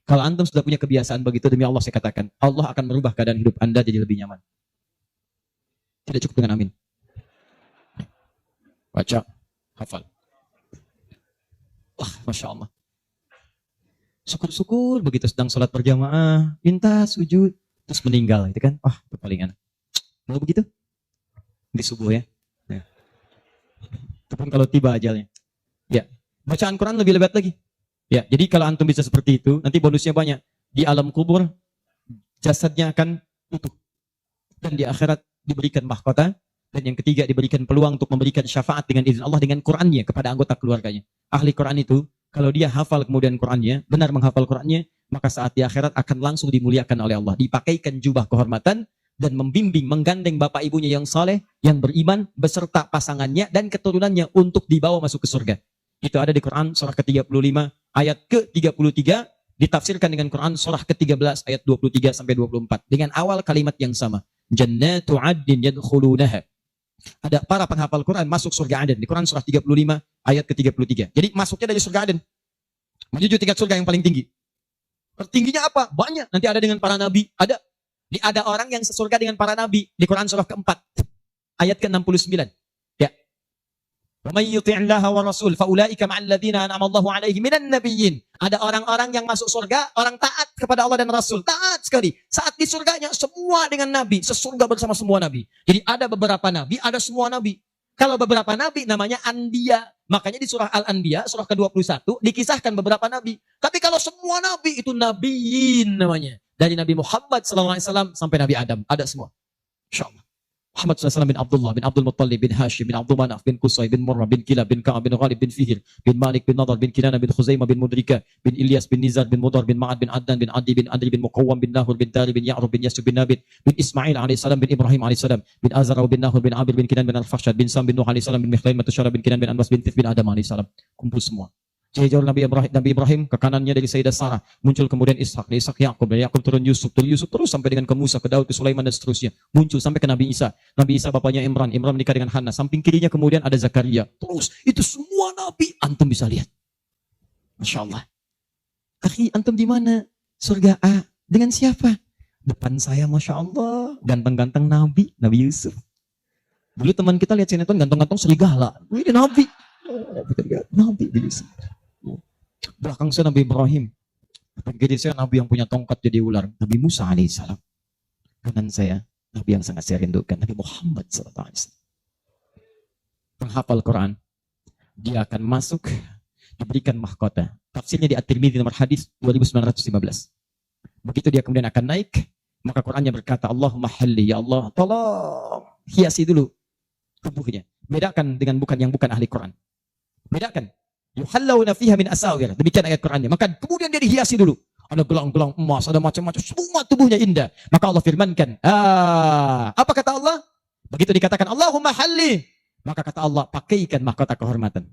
S1: Kalau antum sudah punya kebiasaan begitu, demi Allah saya katakan, Allah akan merubah keadaan hidup anda jadi lebih nyaman. Tidak cukup dengan amin. Baca, hafal. Wah, Masya Allah. Syukur-syukur begitu sedang sholat berjamaah, minta sujud, terus meninggal, itu kan? Wah, itu paling enak. Mau begitu? Di subuh ya. Itu pun kalau tiba ajalnya. Ya, bacaan Quran lebih lebat lagi. Ya, jadi kalau antum bisa seperti itu, nanti bonusnya banyak. Di alam kubur, jasadnya akan utuh. Dan di akhirat diberikan mahkota. Dan yang ketiga, diberikan peluang untuk memberikan syafaat dengan izin Allah dengan Qur'annya kepada anggota keluarganya. Ahli Qur'an itu, kalau dia hafal kemudian Qur'annya, benar menghafal Qur'annya, maka saat di akhirat akan langsung dimuliakan oleh Allah. Dipakaikan jubah kehormatan dan membimbing, menggandeng bapak ibunya yang saleh, yang beriman, beserta pasangannya dan keturunannya untuk dibawa masuk ke surga. Itu ada di Quran surah ke-35 ayat ke-33, ditafsirkan dengan Quran surah ke-13 ayat 23 sampai 24 dengan awal kalimat yang sama. Jannatu 'adnin yadkhulunaha. Ada para penghafal Quran masuk surga Aden di Quran surah 35 ayat ke-33. Jadi masuknya dari surga Aden menuju tingkat surga yang paling tinggi. Tertingginya apa? Banyak. Nanti ada dengan para nabi. Ada orang yang sesurga dengan para nabi di Quran surah keempat ayat ke-69. Ya. Wa may yuti'illaha wa rasul fa ulaika ma'al ladzina an'ama Allahu 'alaihim minan nabiyyin. Ada orang-orang yang masuk surga, orang taat kepada Allah dan Rasul. Taat sekali. Saat di surganya semua dengan nabi, sesurga bersama semua nabi. Jadi ada beberapa nabi, ada semua nabi. Kalau beberapa nabi namanya Anbiya. Makanya di surah Al-Anbiya, surah ke-21, dikisahkan beberapa nabi. Tapi kalau semua nabi itu nabiyin namanya. Dari Nabi Muhammad SAW sampai Nabi Adam. Ada semua. InsyaAllah. Muhammad SAW bin Abdullah, bin Abdul Muttalib, bin Hashim, bin Abdul Manaf, bin Qusay, bin Murrah, bin Kilab, bin Ka'ab, bin Ghalib, bin Fihir, bin Malik, bin Nadar, bin Kinana, bin Khuzaimah, bin Mudrika, bin Ilyas, bin Nizar, bin Mudar, bin Ma'ad, bin Adnan, bin Adi, bin Adri, bin Muqawwam, bin Nahur, bin Tari, bin Ya'rub, bin Yasub, bin Nabit, bin Ismail alaihissalam, bin Ibrahim alaihissalam, bin Azara, bin Nahur, bin Abir, bin Kinan, bin Al-Fahsyad, bin Sam, bin Nuh alaihissalam, bin Mikhlaim, Matusyara, bin Kinan, bin Anbas, bin Tif, bin Adam alaihissalam. Kumpul semua. Jauh Nabi Ibrahim, ke kanannya dari Sayyidah Sarah, muncul kemudian Ishak, dari Ishak Yakub, dari Yakub turun Yusuf terus sampai dengan ke Musa, ke Daud, ke Sulaiman dan seterusnya. Muncul sampai ke Nabi Isa. Nabi Isa bapaknya Imran menikah dengan Hannah. Samping kirinya kemudian ada Zakaria. Terus itu semua nabi antum bisa lihat. Masya Allah. Akhi, antum di mana? Surga A. Dengan siapa? Depan saya, Masya Allah. Ganteng-ganteng Nabi Yusuf. Dulu teman kita lihat sinetron ganteng-ganteng serigala. Ini Nabi. Kita lihat Nabi Yusuf. Belakang saya Nabi Ibrahim. Kiri saya Nabi yang punya tongkat jadi ular. Nabi Musa alaihissalam. Kanan saya Nabi yang sangat saya rindukan. Nabi Muhammad sallallahu alaihi wasallam. Penghafal Quran. Dia akan masuk, diberikan mahkota. Tafsirnya di At-Tirmidzi nomor hadis 2915. Begitu dia kemudian akan naik, maka Qurannya berkata, Allahumma halli, ya Allah, tolong hiasi dulu tubuhnya. Bedakan dengan yang bukan ahli Quran. Bedakan. Yuhallawna fiha min asawir. Demikian ayat Qurannya. Maka kemudian dia dihiasi dulu. Ada gelang-gelang emas, ada macam-macam. Semua tubuhnya indah. Maka Allah firmankan. Apa kata Allah? Begitu dikatakan Allahumma halli. Maka kata Allah, pakaikan mahkota kehormatan.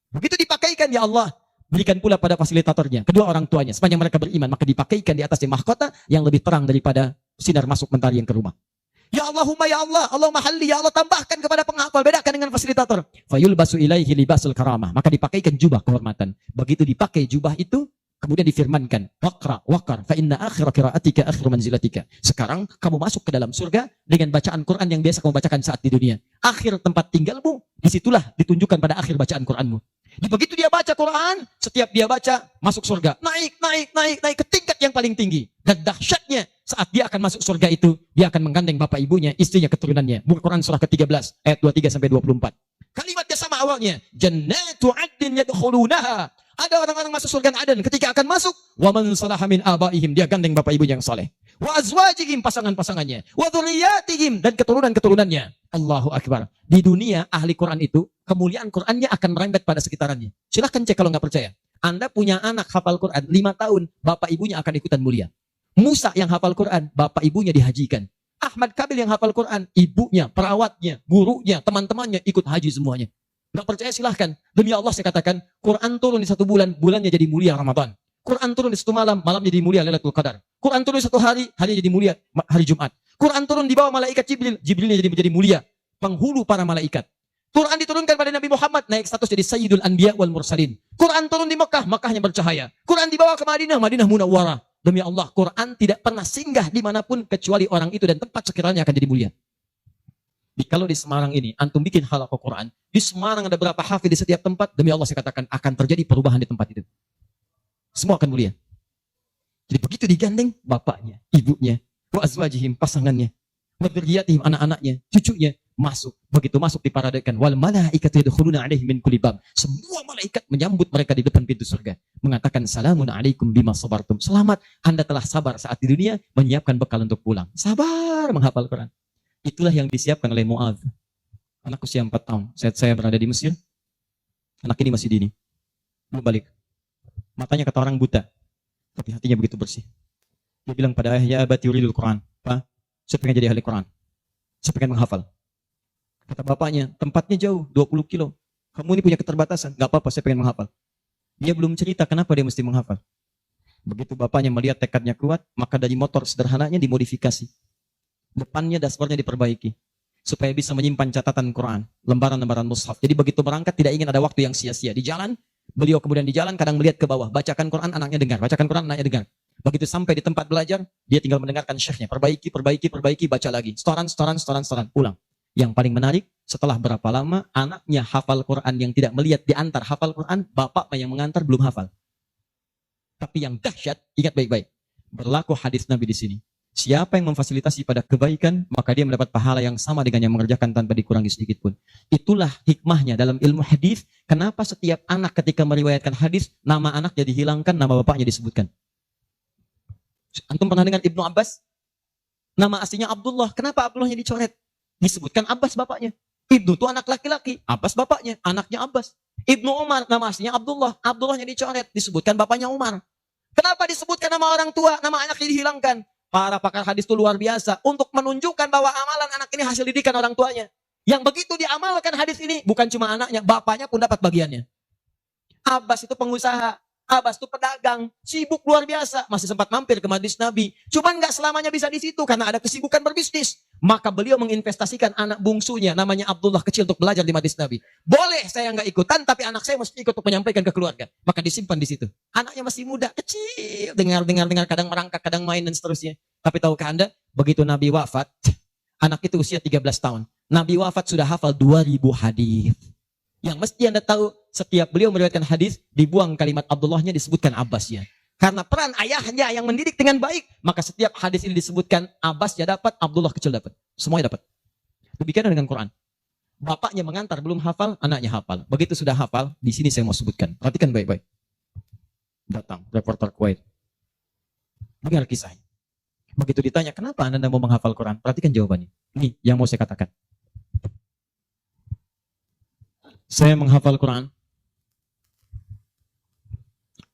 S1: Begitu dipakaikan, ya Allah, berikan pula pada fasilitatornya, kedua orang tuanya. Sepanjang mereka beriman, maka dipakaikan di atasnya mahkota yang lebih terang daripada sinar masuk mentari yang ke rumah. Ya Allahumma ya Allah, Allahumma halli, ya Allah tambahkan kepada penghafal, bedakan dengan fasilitator. Fayulbasu ilaihi libasul karamah, maka dipakaikan jubah kehormatan. Begitu dipakai jubah itu, kemudian difirmankan, waqar, fa inna akhira qiraatika akhiru manzilatika. Sekarang kamu masuk ke dalam surga dengan bacaan Quran yang biasa kamu bacakan saat di dunia. Akhir tempat tinggalmu, disitulah ditunjukkan pada akhir bacaan Quranmu. Begitu dia baca Quran, setiap dia baca masuk surga, naik ke tingkat yang paling tinggi. Dan dahsyatnya saat dia akan masuk surga itu, dia akan menggandeng bapak ibunya, istrinya, keturunannya. Buka Quran surah ke-13 ayat 23 sampai 24. Kalimatnya sama awalnya, jannatu 'adnin yadkhulunaha. Ada orang-orang masuk surga Aden, ketika akan masuk, wa man salaha min abaihim, dia gandeng bapak ibunya yang saleh. Wa azwajihim, pasangan-pasangannya, wa dzurriyyatihim, dan keturunan-keturunannya. Allahu akbar. Di dunia ahli Quran itu kemuliaan Qurannya akan merembet pada sekitarannya. Silahkan cek kalau nggak percaya. Anda punya anak hafal Quran 5 tahun, bapak ibunya akan ikutan mulia. Musa yang hafal Quran, bapak ibunya dihajikan. Ahmad Kabil yang hafal Quran, ibunya, perawatnya, gurunya, teman-temannya ikut haji semuanya. Nggak percaya silahkan. Demi Allah saya katakan, Quran turun di 1 bulan, bulannya jadi mulia Ramadan. Quran turun di 1 malam, malamnya jadi mulia Lailatul Qadar. Quran turun di 1 hari, harinya jadi mulia hari Jumat. Quran turun di bawah malaikat Jibril, Jibrilnya jadi menjadi mulia, penghulu para malaikat. Quran diturunkan pada Nabi Muhammad, naik status jadi Sayyidul Anbiya wal Mursalin. Quran turun di Mekah, Mekahnya bercahaya. Quran dibawa ke Madinah, Madinah Munawwarah. Demi Allah, Quran tidak pernah singgah dimanapun kecuali orang itu dan tempat sekiranya akan jadi mulia. Kalau di Semarang ini, antum bikin halaqah Quran, di Semarang ada berapa hafid di setiap tempat, demi Allah saya katakan akan terjadi perubahan di tempat itu. Semua akan mulia. Jadi begitu digandeng bapaknya, ibunya, wa azwajihim, pasangannya, wa dzurriyyatihim, anak-anaknya, cucunya, masuk. Begitu masuk diparadekan, wal malaikatu yadkhuluna alaihim min kulli bab. Semua malaikat menyambut mereka di depan pintu surga, mengatakan salamun alaikum bima sabartum. Selamat, Anda telah sabar saat di dunia, menyiapkan bekal untuk pulang. Sabar menghafal Quran. Itulah yang disiapkan oleh Mu'adz. Anak usia 4 tahun. Saat saya berada di Mesir, anak ini masih dini, belum balik. Matanya kata orang buta, tapi hatinya begitu bersih. Dia bilang pada ayahnya, abati yuridul Quran. Pak, saya pengen jadi ahli Quran. Saya pengen menghafal. Kata bapaknya, tempatnya jauh, 20 kilo. Kamu ini punya keterbatasan. Gak apa-apa, saya pengen menghafal. Dia belum cerita kenapa dia mesti menghafal. Begitu bapaknya melihat tekadnya kuat, maka dari motor sederhananya dimodifikasi. Depannya dashboardnya diperbaiki. Supaya bisa menyimpan catatan Quran, lembaran-lembaran mushaf. Jadi begitu berangkat tidak ingin ada waktu yang sia-sia. Di jalan, beliau kemudian di jalan kadang melihat ke bawah. Bacakan Quran, anaknya dengar. Bacakan Quran, anaknya dengar. Begitu sampai di tempat belajar, dia tinggal mendengarkan syekhnya. Perbaiki, baca lagi. Setoran, pulang. Yang paling menarik, setelah berapa lama, anaknya hafal Quran yang tidak melihat diantar hafal Quran, bapaknya yang mengantar belum hafal. Tapi yang dahsyat, ingat baik-baik. Berlaku hadis Nabi di sini. Siapa yang memfasilitasi pada kebaikan, maka dia mendapat pahala yang sama dengan yang mengerjakan tanpa dikurangi sedikit pun. Itulah hikmahnya dalam ilmu hadis. Kenapa setiap anak ketika meriwayatkan hadis, nama anaknya dihilangkan, nama bapaknya disebutkan. Antum pernah dengar Ibnu Abbas? Nama aslinya Abdullah. Kenapa Abdullahnya dicoret? Disebutkan Abbas bapaknya. Ibnu itu anak laki-laki. Abbas bapaknya. Anaknya Abbas. Ibnu Umar. Nama aslinya Abdullah. Abdullahnya dicoret. Disebutkan bapaknya Umar. Kenapa disebutkan nama orang tua? Nama anaknya dihilangkan. Para pakar hadis itu luar biasa. Untuk menunjukkan bahwa amalan anak ini hasil didikan orang tuanya. Yang begitu diamalkan hadis ini. Bukan cuma anaknya. Bapaknya pun dapat bagiannya. Abbas itu pengusaha. Abbas itu pedagang, sibuk luar biasa, masih sempat mampir ke majlis Nabi. Cuman nggak selamanya bisa di situ karena ada kesibukan berbisnis. Maka beliau menginvestasikan anak bungsunya, namanya Abdullah kecil untuk belajar di majlis Nabi. Boleh saya nggak ikutan, tapi anak saya mesti ikut untuk menyampaikan ke keluarga. Maka disimpan di situ. Anaknya masih muda, kecil, dengar, kadang merangkak, kadang main dan seterusnya. Tapi tahukah Anda, begitu Nabi wafat, anak itu usia 13 tahun. Nabi wafat sudah hafal 2000 hadis. Yang mesti Anda tahu, setiap beliau meriwayatkan hadis, dibuang kalimat Abdullahnya, disebutkan Abbasnya. Karena peran ayahnya yang mendidik dengan baik, maka setiap hadis ini disebutkan Abbasnya dapat, Abdullah kecil dapat. Semuanya dapat. Demikian dengan Quran. Bapaknya mengantar, belum hafal, anaknya hafal. Begitu sudah hafal, di sini saya mau sebutkan. Perhatikan baik-baik. Datang, reporter Kuwait. Dengar kisahnya. Begitu ditanya, kenapa Anda mau menghafal Quran? Perhatikan jawabannya. Ini yang mau saya katakan. Saya menghafal Quran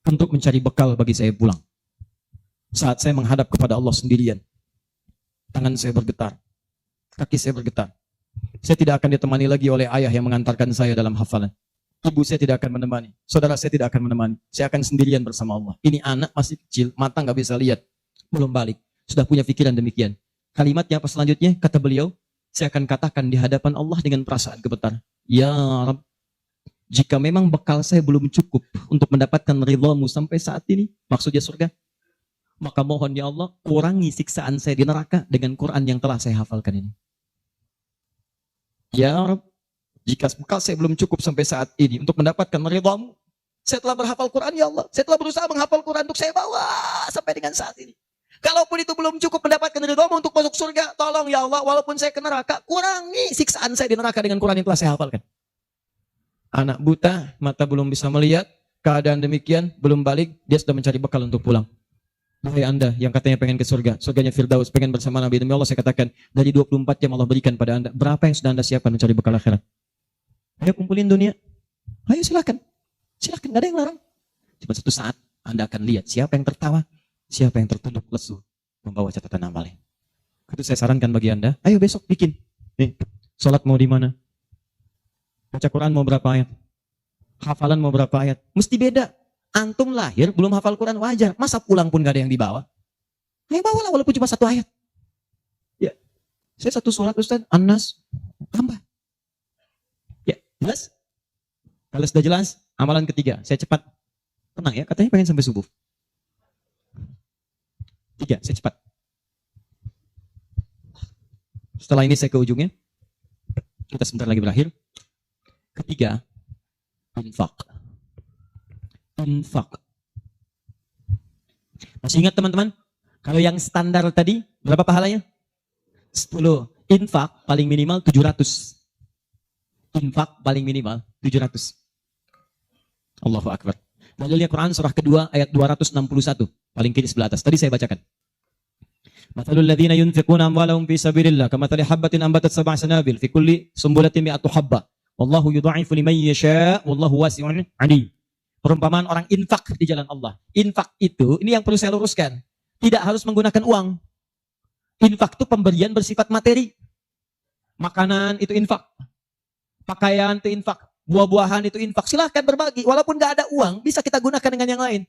S1: untuk mencari bekal bagi saya pulang. Saat saya menghadap kepada Allah sendirian, tangan saya bergetar, kaki saya bergetar. Saya tidak akan ditemani lagi oleh ayah yang mengantarkan saya dalam hafalan. Ibu saya tidak akan menemani, saudara saya tidak akan menemani. Saya akan sendirian bersama Allah. Ini anak masih kecil, mata nggak bisa lihat, belum balik, sudah punya pikiran demikian. Kalimatnya apa selanjutnya? Kata beliau, saya akan katakan di hadapan Allah dengan perasaan gemetar. Ya Rabb, jika memang bekal saya belum cukup untuk mendapatkan ridhamu sampai saat ini, maksudnya surga, maka mohon ya Allah, kurangi siksaan saya di neraka dengan Quran yang telah saya hafalkan ini. Ya Rabb, jika bekal saya belum cukup sampai saat ini untuk mendapatkan ridhamu, saya telah berhafal Quran ya Allah. Saya telah berusaha menghafal Quran untuk saya bawa sampai dengan saat ini. Kalaupun itu belum cukup mendapatkan ridhamu untuk masuk surga, tolong ya Allah, walaupun saya ke neraka, kurangi siksaan saya di neraka dengan Quran yang telah saya hafalkan. Anak buta, mata belum bisa melihat, keadaan demikian, belum balik, dia sudah mencari bekal untuk pulang. Wahai Anda yang katanya pengen ke surga, surganya Firdaus, pengen bersama Nabi, demi Allah saya katakan, dari 24 jam Allah berikan pada Anda, berapa yang sudah Anda siapkan mencari bekal akhirat? Ayo kumpulin dunia, ayo silakan, silakan, gak ada yang larang. Cuma satu saat, Anda akan lihat siapa yang tertawa, siapa yang tertunduk lesu, membawa catatan amalnya. Itu saya sarankan bagi Anda, ayo besok bikin. Nih, sholat mau di mana? Baca Quran mau berapa ayat? Hafalan mau berapa ayat? Mesti beda. Antum lahir belum hafal Quran wajar. Masa pulang pun gak ada yang dibawa? Ayo bawalah walaupun cuma satu ayat. Ya, saya satu surat Ustaz, An-Nas, tambah. Ya, jelas? Kalau sudah jelas, amalan ketiga. Saya cepat. Tenang ya, katanya pengen sampai subuh. 3, saya cepat. Setelah ini saya ke ujungnya. Kita sebentar lagi berakhir. Ketiga, infak. Infak. Masih ingat teman-teman? Kalau yang standar tadi, berapa pahalanya? 10. Infak paling minimal 700. Infak paling minimal 700. Allahu Akbar. Dalilnya Quran surah kedua ayat 261. Paling kiri sebelah atas. Tadi saya bacakan. Mathalul ladzina yunfiquna amwalahum fi sabilillah kamathali habbatin ambatat sab'a sanabil fi kulli sumbulatin mi'atu habba. Wallahu yudha'ifu liman yasha' wallahu wasi'un 'alim. Perumpamaan orang infak di jalan Allah. Infak itu, ini yang perlu saya luruskan. Tidak harus menggunakan uang. Infak itu pemberian bersifat materi. Makanan itu infak. Pakaian itu infak. Buah-buahan itu infak. Silahkan berbagi. Walaupun nggak ada uang, bisa kita gunakan dengan yang lain.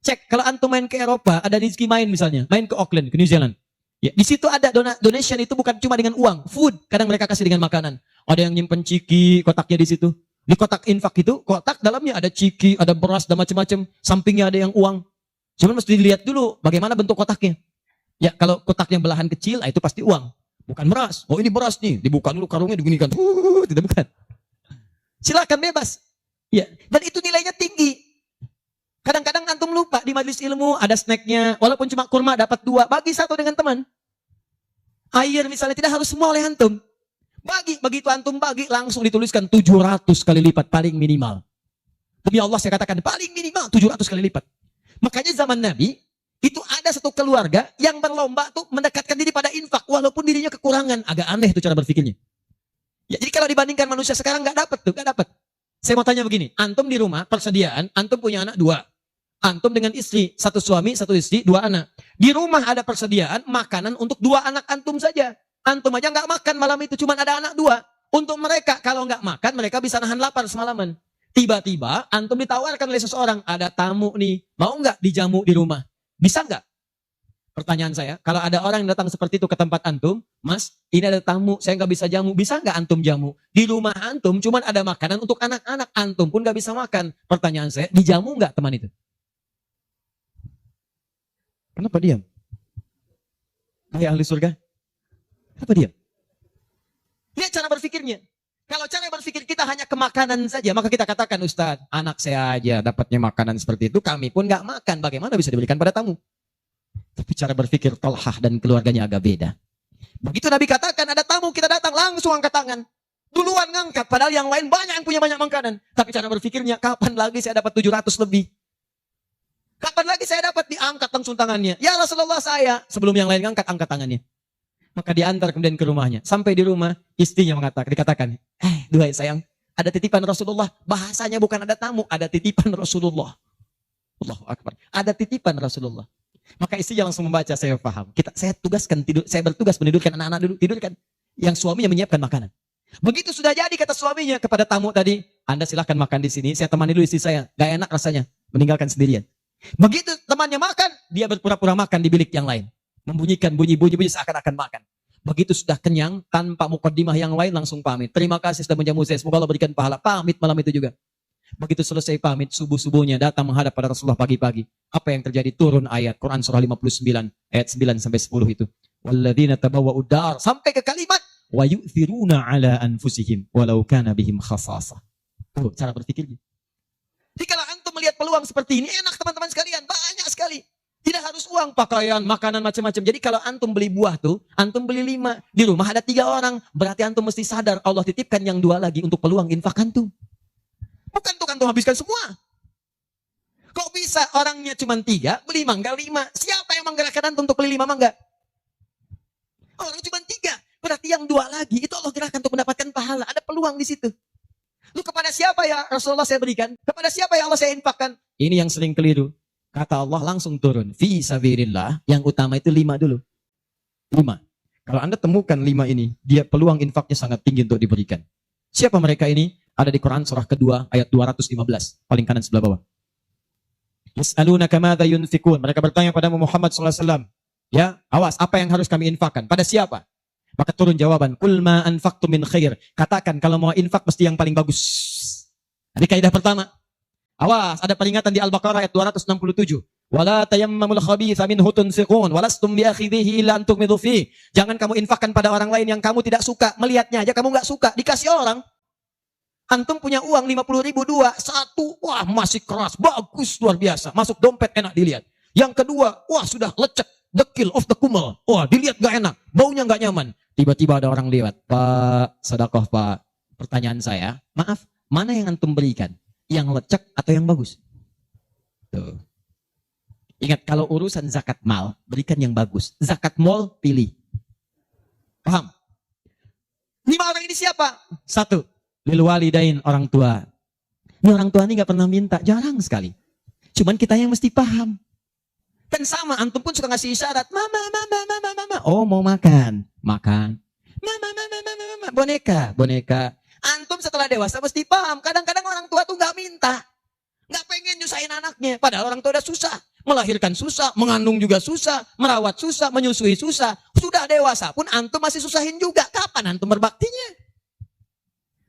S1: Cek, kalau antum main ke Eropa, ada rezeki main misalnya. Main ke Auckland, ke New Zealand. Ya, di situ ada donation itu bukan cuma dengan uang. Food, kadang mereka kasih dengan makanan. Ada yang nyimpen ciki, kotaknya di situ. Di kotak infak itu, kotak dalamnya ada ciki, ada beras, dan macam-macam. Sampingnya ada yang uang. Cuma mesti dilihat dulu bagaimana bentuk kotaknya. Ya, kalau kotaknya belahan kecil, itu pasti uang. Bukan beras. Oh, ini beras nih. Dibuka dulu karungnya, digunikan. Tidak bukan. Silakan bebas. Ya, dan itu nilainya tinggi. Kadang-kadang antum lupa di majelis ilmu ada snacknya. Walaupun cuma kurma dapat 2, bagi 1 dengan teman. Air misalnya tidak harus semua oleh antum. Bagi, begitu antum bagi langsung dituliskan 700 kali lipat paling minimal. Demi Allah saya katakan paling minimal 700 kali lipat. Makanya zaman Nabi itu ada satu keluarga yang berlomba tuh mendekatkan diri pada infak walaupun dirinya kekurangan. Agak aneh itu cara berpikirnya. Ya, jadi kalau dibandingkan manusia sekarang nggak dapat. Saya mau tanya begini, antum di rumah persediaan, antum punya anak 2, antum dengan istri, 1 suami, 1 istri, 2 anak. Di rumah ada persediaan makanan untuk 2 anak antum saja. Antum aja nggak makan malam itu, cuma ada anak 2. Untuk mereka kalau nggak makan mereka bisa nahan lapar semalaman. Tiba-tiba antum ditawarkan oleh seseorang, ada tamu nih, mau nggak dijamu di rumah? Bisa nggak? Pertanyaan saya, kalau ada orang yang datang seperti itu ke tempat antum, Mas, ini ada tamu, saya nggak bisa jamu, bisa nggak antum jamu? Di rumah antum cuma ada makanan untuk anak-anak, antum pun nggak bisa makan. Pertanyaan saya, dijamu nggak teman itu? Kenapa diam? Hai ahli surga, kenapa diam? Lihat cara berpikirnya. Kalau cara berpikir kita hanya ke makanan saja, maka kita katakan, Ustaz, anak saya aja dapatnya makanan seperti itu, kami pun nggak makan, bagaimana bisa diberikan pada tamu? Tapi cara berpikir Talhah dan keluarganya agak beda. Begitu Nabi katakan ada tamu, kita datang langsung angkat tangan. Duluan ngangkat, padahal yang lain banyak yang punya banyak makanan. Tapi cara berpikirnya, kapan lagi saya dapat 700 lebih? Kapan lagi saya dapat diangkat langsung tangannya? Ya Rasulullah saya. Sebelum yang lain ngangkat, angkat tangannya. Maka diantar kemudian ke rumahnya. Sampai di rumah, istrinya dikatakan, duhai sayang, ada titipan Rasulullah. Bahasanya bukan ada tamu, ada titipan Rasulullah. Allahu Akbar. Ada titipan Rasulullah. Maka istrinya langsung membaca, saya paham. Saya bertugas menidurkan anak-anak dulu, tidurkan. Yang suaminya menyiapkan makanan. Begitu sudah jadi kata suaminya kepada tamu tadi, Anda silahkan makan di sini, saya temani dulu istri saya. Gak enak rasanya, meninggalkan sendirian. Begitu temannya makan, dia berpura-pura makan di bilik yang lain. Membunyikan bunyi-bunyi seakan-akan makan. Begitu sudah kenyang, tanpa mukaddimah yang lain langsung pamit. Terima kasih sudah menjamu saya, semoga Allah berikan pahala. Pamit malam itu juga. Begitu selesai pamit, subuh-subuhnya datang menghadap pada Rasulullah pagi-pagi. Apa yang terjadi? Turun ayat Quran surah 59 ayat 9 sampai 10 itu. Walladzina tabawwa'ud dar sampai ke kalimat wa yu'thiruna ala anfusihim walau kana bihim khasasah. Tuh cara berpikirnya. Jadi kalau antum melihat peluang seperti ini, enak teman-teman sekalian, banyak sekali. Tidak harus uang, pakaian, makanan macam-macam. Jadi kalau antum beli buah tuh, antum beli 5, di rumah ada 3 orang, berarti antum mesti sadar Allah titipkan yang 2 lagi untuk peluang infak antum. Bukan tuh antum habiskan semua. Kok bisa orangnya cuma 3, beli mangga 5? Siapa yang menggerakkan antum untuk beli 5 mangga? Orang cuma 3, berarti yang 2 lagi itu Allah gerakkan untuk mendapatkan pahala. Ada peluang di situ. Lu kepada siapa ya Rasulullah saya berikan? Kepada siapa ya Allah saya infakkan? Ini yang sering keliru. Kata Allah langsung turun. Fi sabilillah, yang utama itu 5 dulu. 5. Kalau Anda temukan 5 ini, dia peluang infaknya sangat tinggi untuk diberikan. Siapa mereka ini? Ada di Quran surah kedua ayat 215, paling kanan sebelah bawah. Yas'alunaka madza yunfikun. Mereka bertanya pada Muhammad sallallahu alaihi wasallam, ya, awas, apa yang harus kami infakkan? Pada siapa? Maka turun jawaban, qul ma anfaqtum min khair. Katakan kalau mau infak mesti yang paling bagus. Jadi kaidah pertama. Awas, ada peringatan di Al-Baqarah ayat 267. Wala tayammamul khabitha minhu tunfiqun walastum biakhidhihi illa an tughmidu fi. Jangan kamu infakkan pada orang lain yang kamu tidak suka, melihatnya aja kamu enggak suka, dikasih orang. Antum punya uang 50.000 1, wah masih keras, bagus, luar biasa. Masuk dompet enak dilihat. Yang kedua, wah sudah lecek, Dekil of the kumel. Wah, dilihat gak enak, baunya gak nyaman. Tiba-tiba ada orang lewat. Pak, sedekah Pak. Pertanyaan saya, maaf, mana yang antum berikan? Yang lecek atau yang bagus? Tuh. Ingat, kalau urusan zakat mal, berikan yang bagus. Zakat mal, pilih. Paham? 5 orang ini siapa? 1, lil walidain, orang tua. Ini orang tua ini gak pernah minta, jarang sekali. Cuman kita yang mesti paham. Kan sama, antum pun suka ngasih isyarat. Mama, mama, mama, mama. Oh, mau makan. Makan. Mama, mama, mama, mama. Boneka, boneka. Antum setelah dewasa mesti paham. Kadang-kadang orang tua tuh gak minta. Gak pengen nyusahin anaknya. Padahal orang tua udah susah. Melahirkan susah, mengandung juga susah, merawat susah, menyusui susah. Sudah dewasa pun antum masih susahin juga. Kapan antum berbaktinya?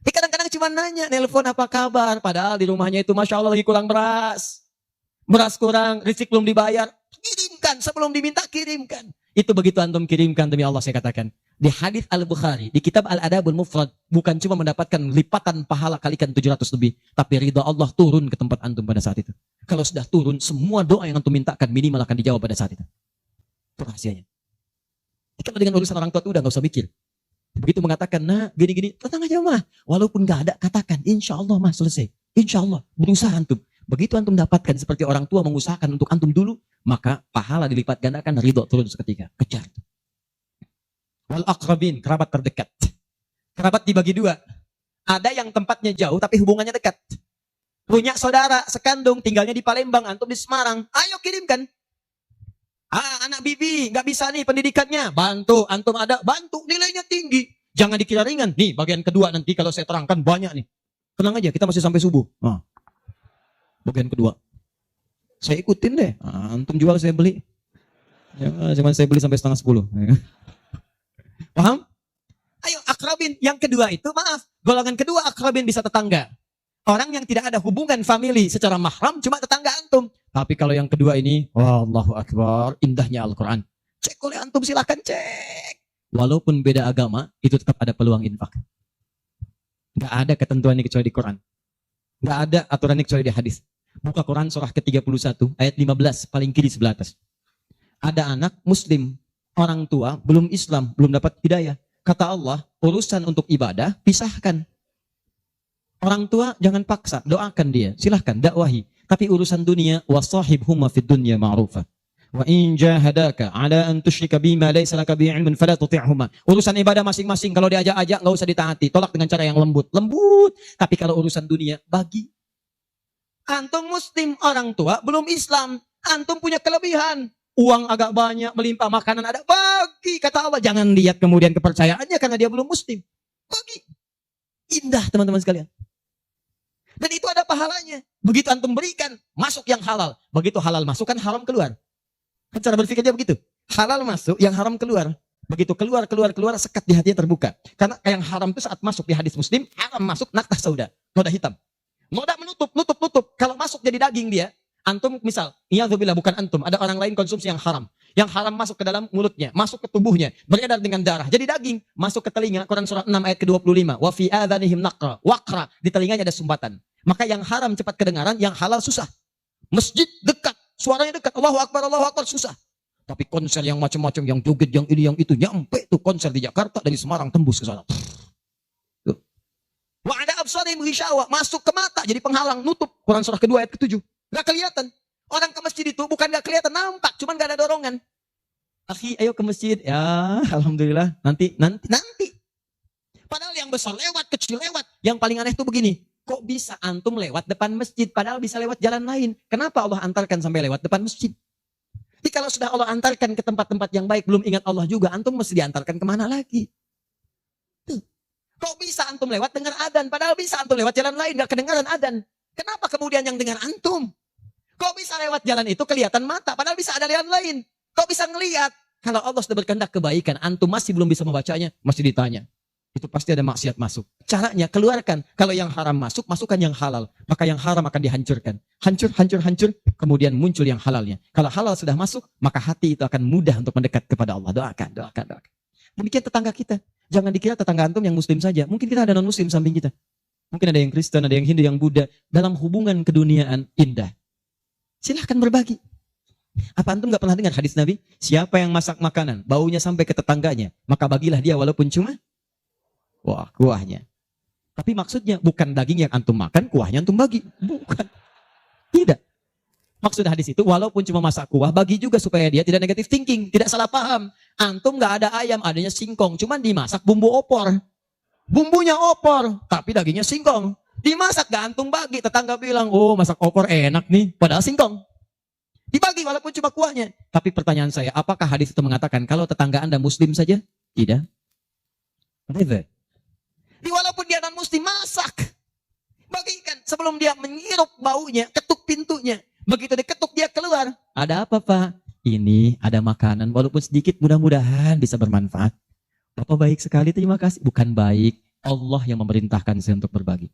S1: Kadang-kadang cuma nanya, nelpon apa kabar. Padahal di rumahnya itu Masya Allah lagi kurang beras. Beras kurang, rezeki belum dibayar. Kirimkan, sebelum diminta kirimkan. Itu begitu antum kirimkan, demi Allah saya katakan. Di hadis Al-Bukhari, di kitab Al-Adabul Mufrad, bukan cuma mendapatkan lipatan pahala kalikan 700 lebih. Tapi ridha Allah turun ke tempat antum pada saat itu. Kalau sudah turun, semua doa yang antum mintakan minimal akan dijawab pada saat itu. Itu rahasianya. Kalau dengan urusan orang tua itu udah gak usah mikir. Begitu mengatakan, nah gini-gini, tenang aja mah. Walaupun gak ada, katakan, insya Allah mah selesai. Insya Allah, berusaha antum. Begitu antum dapatkan seperti orang tua mengusahakan untuk antum dulu, maka pahala dilipat gandakan, ridho turun seketika. Kejar. Wal aqrabin, kerabat terdekat. Kerabat dibagi 2. Ada yang tempatnya jauh tapi hubungannya dekat. Punya saudara sekandung, tinggalnya di Palembang, antum di Semarang. Ayo kirimkan. Anak bibi nggak bisa nih pendidikannya, bantu. Antum ada, bantu. Nilainya tinggi. Jangan dikira ringan. Nih bagian kedua nanti kalau saya terangkan banyak nih. Tenang aja, kita masih sampai subuh. Bagian kedua. Saya ikutin deh. Antum jual saya beli. Ya, cuman saya beli sampai 9:30. Paham? Ayo akrabin. Yang kedua itu, maaf. Golongan kedua akrabin bisa tetangga. Orang yang tidak ada hubungan famili secara mahram, cuma tetangga antum. Tapi kalau yang kedua ini, Allahu Akbar, indahnya Al-Quran. Cek oleh antum, silahkan cek. Walaupun beda agama, itu tetap ada peluang infak. Gak ada ketentuan ini kecuali di Quran. Gak ada aturan ini kecuali di hadis. Buka Quran surah ke-31, ayat 15, paling kiri sebelah atas. Ada anak muslim, orang tua, belum Islam, belum dapat hidayah. Kata Allah, urusan untuk ibadah, pisahkan. Orang tua jangan paksa, doakan dia, silahkan dakwahi. Tapi urusan dunia, wasahibhuma fid dunya ma'rufa. Wa in jahadaka ala an tusyrika bima laysa laka bihi ilmun fala tuti'huma. Urusan ibadah masing-masing kalau diajak-ajak enggak usah ditaati, tolak dengan cara yang lembut. Lembut. Tapi kalau urusan dunia, bagi. Antum muslim, orang tua belum Islam, antum punya kelebihan. Uang agak banyak, melimpah, makanan ada, bagi. Kata Allah, jangan lihat kemudian kepercayaannya karena dia belum muslim. Bagi. Indah teman-teman sekalian. Dan itu ada pahalanya. Begitu antum berikan, masuk yang halal. Begitu halal masuk kan haram keluar. Kan cara berpikirnya begitu. Halal masuk, yang haram keluar. Begitu keluar, sekat di hatinya terbuka. Karena yang haram itu saat masuk di hadis Muslim, haram masuk naktah sauda, noda hitam. Noda menutup. Kalau masuk jadi daging dia, antum misal, iyadzubillah bukan antum, ada orang lain konsumsi yang haram. Yang haram masuk ke dalam mulutnya, masuk ke tubuhnya, beredar dengan darah. Jadi daging, masuk ke telinga, Quran surah 6 ayat ke-25. Wa fi adhanihim naqra, waqra, di telinganya ada sumbatan. Maka yang haram cepat kedengaran, yang halal susah. Masjid dekat, suaranya dekat, Allahu Akbar, susah. Tapi konser yang macam-macam, yang joget, yang ini, yang itu, nyampe tuh konser di Jakarta, dari Semarang tembus ke sana. Wa ada absarihim ghishawa, masuk ke mata, jadi penghalang, nutup. Quran surah kedua ayat ke-7. Gak kelihatan. Orang ke masjid itu bukan gak kelihatan, nampak, cuman gak ada dorongan. Akhi, ayo ke masjid. Ya, alhamdulillah. Nanti. Padahal yang besar lewat, kecil lewat. Yang paling aneh itu begini. Kok bisa antum lewat depan masjid? Padahal bisa lewat jalan lain. Kenapa Allah antarkan sampai lewat depan masjid? Jadi kalau sudah Allah antarkan ke tempat-tempat yang baik, belum ingat Allah juga, antum mesti diantarkan kemana lagi? Tuh. Kok bisa antum lewat dengar adzan? Padahal bisa antum lewat jalan lain, gak kedengaran adzan. Kenapa kemudian yang dengar antum? Kok bisa lewat jalan itu kelihatan mata? Padahal bisa ada jalan lain. Kok bisa ngelihat? Kalau Allah sudah berkehendak kebaikan, antum masih belum bisa membacanya, masih ditanya. Itu pasti ada maksiat masuk. Caranya keluarkan. Kalau yang haram masuk, masukkan yang halal. Maka yang haram akan dihancurkan. Hancur. Kemudian muncul yang halalnya. Kalau halal sudah masuk, maka hati itu akan mudah untuk mendekat kepada Allah. Doakan. Demikian tetangga kita. Jangan dikira tetangga antum yang muslim saja. Mungkin kita ada non-muslim samping kita. Mungkin ada yang Kristen, ada yang Hindu, yang Buddha. Dalam hubungan keduniaan indah. Silahkan berbagi. Apa antum nggak pernah dengar hadis Nabi? Siapa yang masak makanan, baunya sampai ke tetangganya, maka bagilah dia walaupun cuma kuahnya. Tapi maksudnya bukan daging yang antum makan, kuahnya antum bagi. Bukan. Tidak. Maksud hadis itu, walaupun cuma masak kuah, bagi juga supaya dia tidak negatif thinking, tidak salah paham. Antum nggak ada ayam, adanya singkong, cuman dimasak bumbu opor. Bumbunya opor, tapi dagingnya singkong. Dimasak gak antum bagi, tetangga bilang, oh masak opor enak nih, padahal singkong. Dibagi walaupun cuma kuahnya. Tapi pertanyaan saya, apakah hadis itu mengatakan kalau tetangga Anda muslim saja? Tidak. Never. Walaupun dia non muslim, masak. Bagikan sebelum dia menghirup baunya, ketuk pintunya. Begitu diketuk dia keluar. Ada apa Pak? Ini ada makanan walaupun sedikit, mudah-mudahan bisa bermanfaat. Bapak baik sekali, terima kasih. Bukan baik, Allah yang memerintahkan saya untuk berbagi.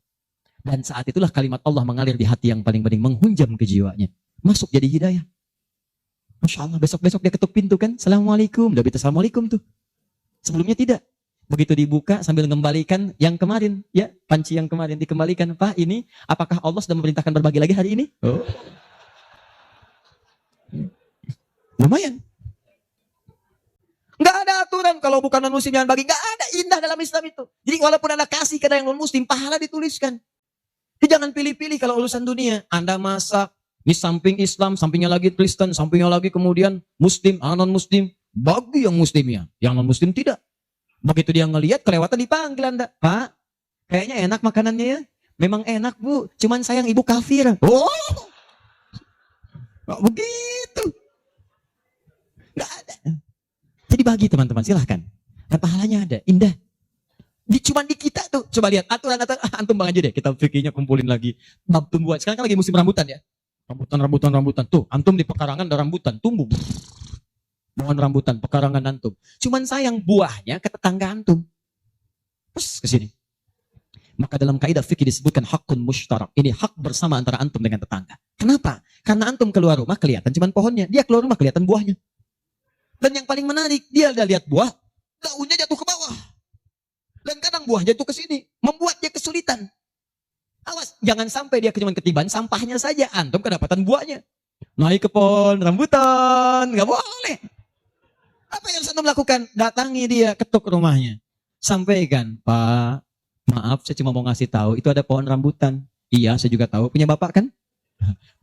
S1: Dan saat itulah kalimat Allah mengalir di hati yang paling bening, menghunjam ke jiwanya. Masuk jadi hidayah. Masya Allah, besok-besok dia ketuk pintu kan. Assalamualaikum, udah bisa Assalamualaikum tuh. Sebelumnya tidak. Begitu dibuka sambil mengembalikan yang kemarin, ya panci yang kemarin dikembalikan. Pak, ini apakah Allah sudah memerintahkan berbagi lagi hari ini? Oh. Lumayan. Nggak ada aturan kalau bukan non muslim jangan bagi. Nggak ada, indah dalam Islam itu. Jadi walaupun Anda kasih ke yang non muslim, pahala dituliskan. Jadi jangan pilih-pilih kalau urusan dunia. Anda masak, di samping Islam, sampingnya lagi Kristen, sampingnya lagi kemudian muslim, non muslim. Bagi yang muslimnya, yang non muslim tidak. Begitu dia ngelihat kelewatan dipanggil Anda. Pak, kayaknya enak makanannya ya. Memang enak Bu, cuman sayang ibu kafir. Oh, nggak begitu. Nggak ada. Jadi bagi teman-teman, silahkan. Dan pahalanya ada, indah. Cuman di kita tuh, coba lihat aturan-aturan. Antum bang aja deh, kita fikirnya kumpulin lagi. Bab tumbuhan, sekarang kan lagi musim rambutan ya. Rambutan. Tuh, antum di pekarangan ada rambutan, tumbuh. Mohon rambutan, pekarangan antum. Cuman sayang buahnya ke tetangga antum. Terus ke sini. Maka dalam kaidah fikih disebutkan hakun mushtarak. Ini hak bersama antara antum dengan tetangga. Kenapa? Karena antum keluar rumah kelihatan cuman pohonnya. Dia keluar rumah kelihatan buahnya. Dan yang paling menarik, dia udah lihat buah, daunnya jatuh ke bawah. Dan kadang buah jatuh ke sini, membuat dia kesulitan. Awas, jangan sampai dia cuma ketiban sampahnya saja, antum kedapatan buahnya. Naik ke pohon rambutan, nggak boleh. Apa yang harus antum lakukan? Datangi dia, ketuk rumahnya. Sampaikan, Pak, maaf saya cuma mau ngasih tahu, itu ada pohon rambutan. Iya, saya juga tahu, punya bapak kan?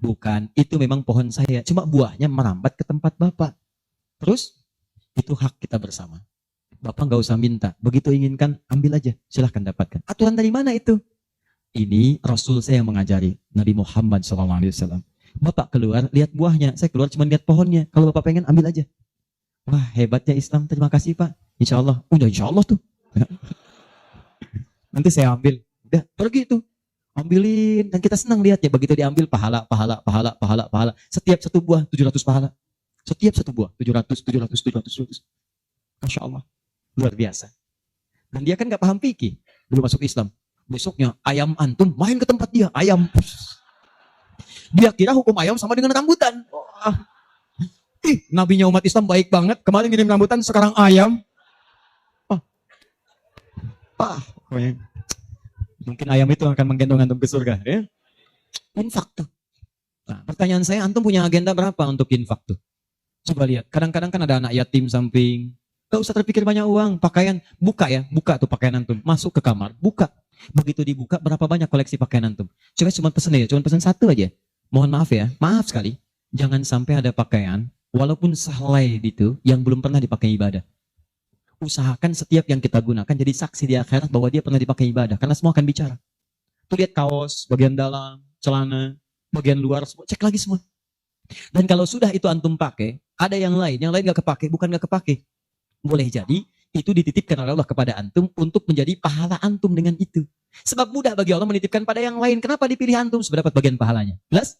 S1: Bukan, itu memang pohon saya, cuma buahnya merambat ke tempat bapak. Terus, itu hak kita bersama. Bapak nggak usah minta. Begitu inginkan, ambil aja. Silahkan dapatkan. Aturan dari mana itu? Ini Rasul saya yang mengajari. Nabi Muhammad SAW. Bapak keluar, lihat buahnya. Saya keluar cuma lihat pohonnya. Kalau Bapak pengen, ambil aja. Wah, hebatnya Islam. Terima kasih Pak. Insya Allah. Udah insya Allah tuh. Nanti saya ambil. Udah, pergi tuh. Ambilin. Dan kita senang lihat ya. Begitu diambil, pahala. Setiap satu buah, 700 pahala. Setiap satu buah, 700. Masya Allah. Luar biasa. Dan dia kan gak paham fikih. Belum masuk Islam. Besoknya, ayam antum main ke tempat dia. Ayam. Dia kira hukum ayam sama dengan rambutan. Nabinya umat Islam baik banget. Kemarin ngirim rambutan, sekarang ayam. Mungkin ayam itu akan menggendong antum ke surga. Ya? Infak tuh. Nah, pertanyaan saya, antum punya agenda berapa untuk infak tuh? Coba lihat, kadang-kadang kan ada anak yatim samping. Gak usah terpikir banyak uang, pakaian, buka tuh pakaian antum, masuk ke kamar, buka. Begitu dibuka, berapa banyak koleksi pakaian antum? Cuma pesen satu aja. Mohon maaf ya, maaf sekali. Jangan sampai ada pakaian, walaupun sahlai itu, yang belum pernah dipakai ibadah. Usahakan setiap yang kita gunakan jadi saksi di akhirat bahwa dia pernah dipakai ibadah, karena semua akan bicara. Tuh lihat kaos, bagian dalam, celana, bagian luar, semua, cek lagi semua. Dan kalau sudah itu antum pakai, ada yang lain gak kepake, bukan gak kepake. Boleh jadi, itu dititipkan oleh Allah kepada antum untuk menjadi pahala antum dengan itu. Sebab mudah bagi Allah menitipkan pada yang lain. Kenapa dipilih antum? Supaya dapat bagian pahalanya. Jelas?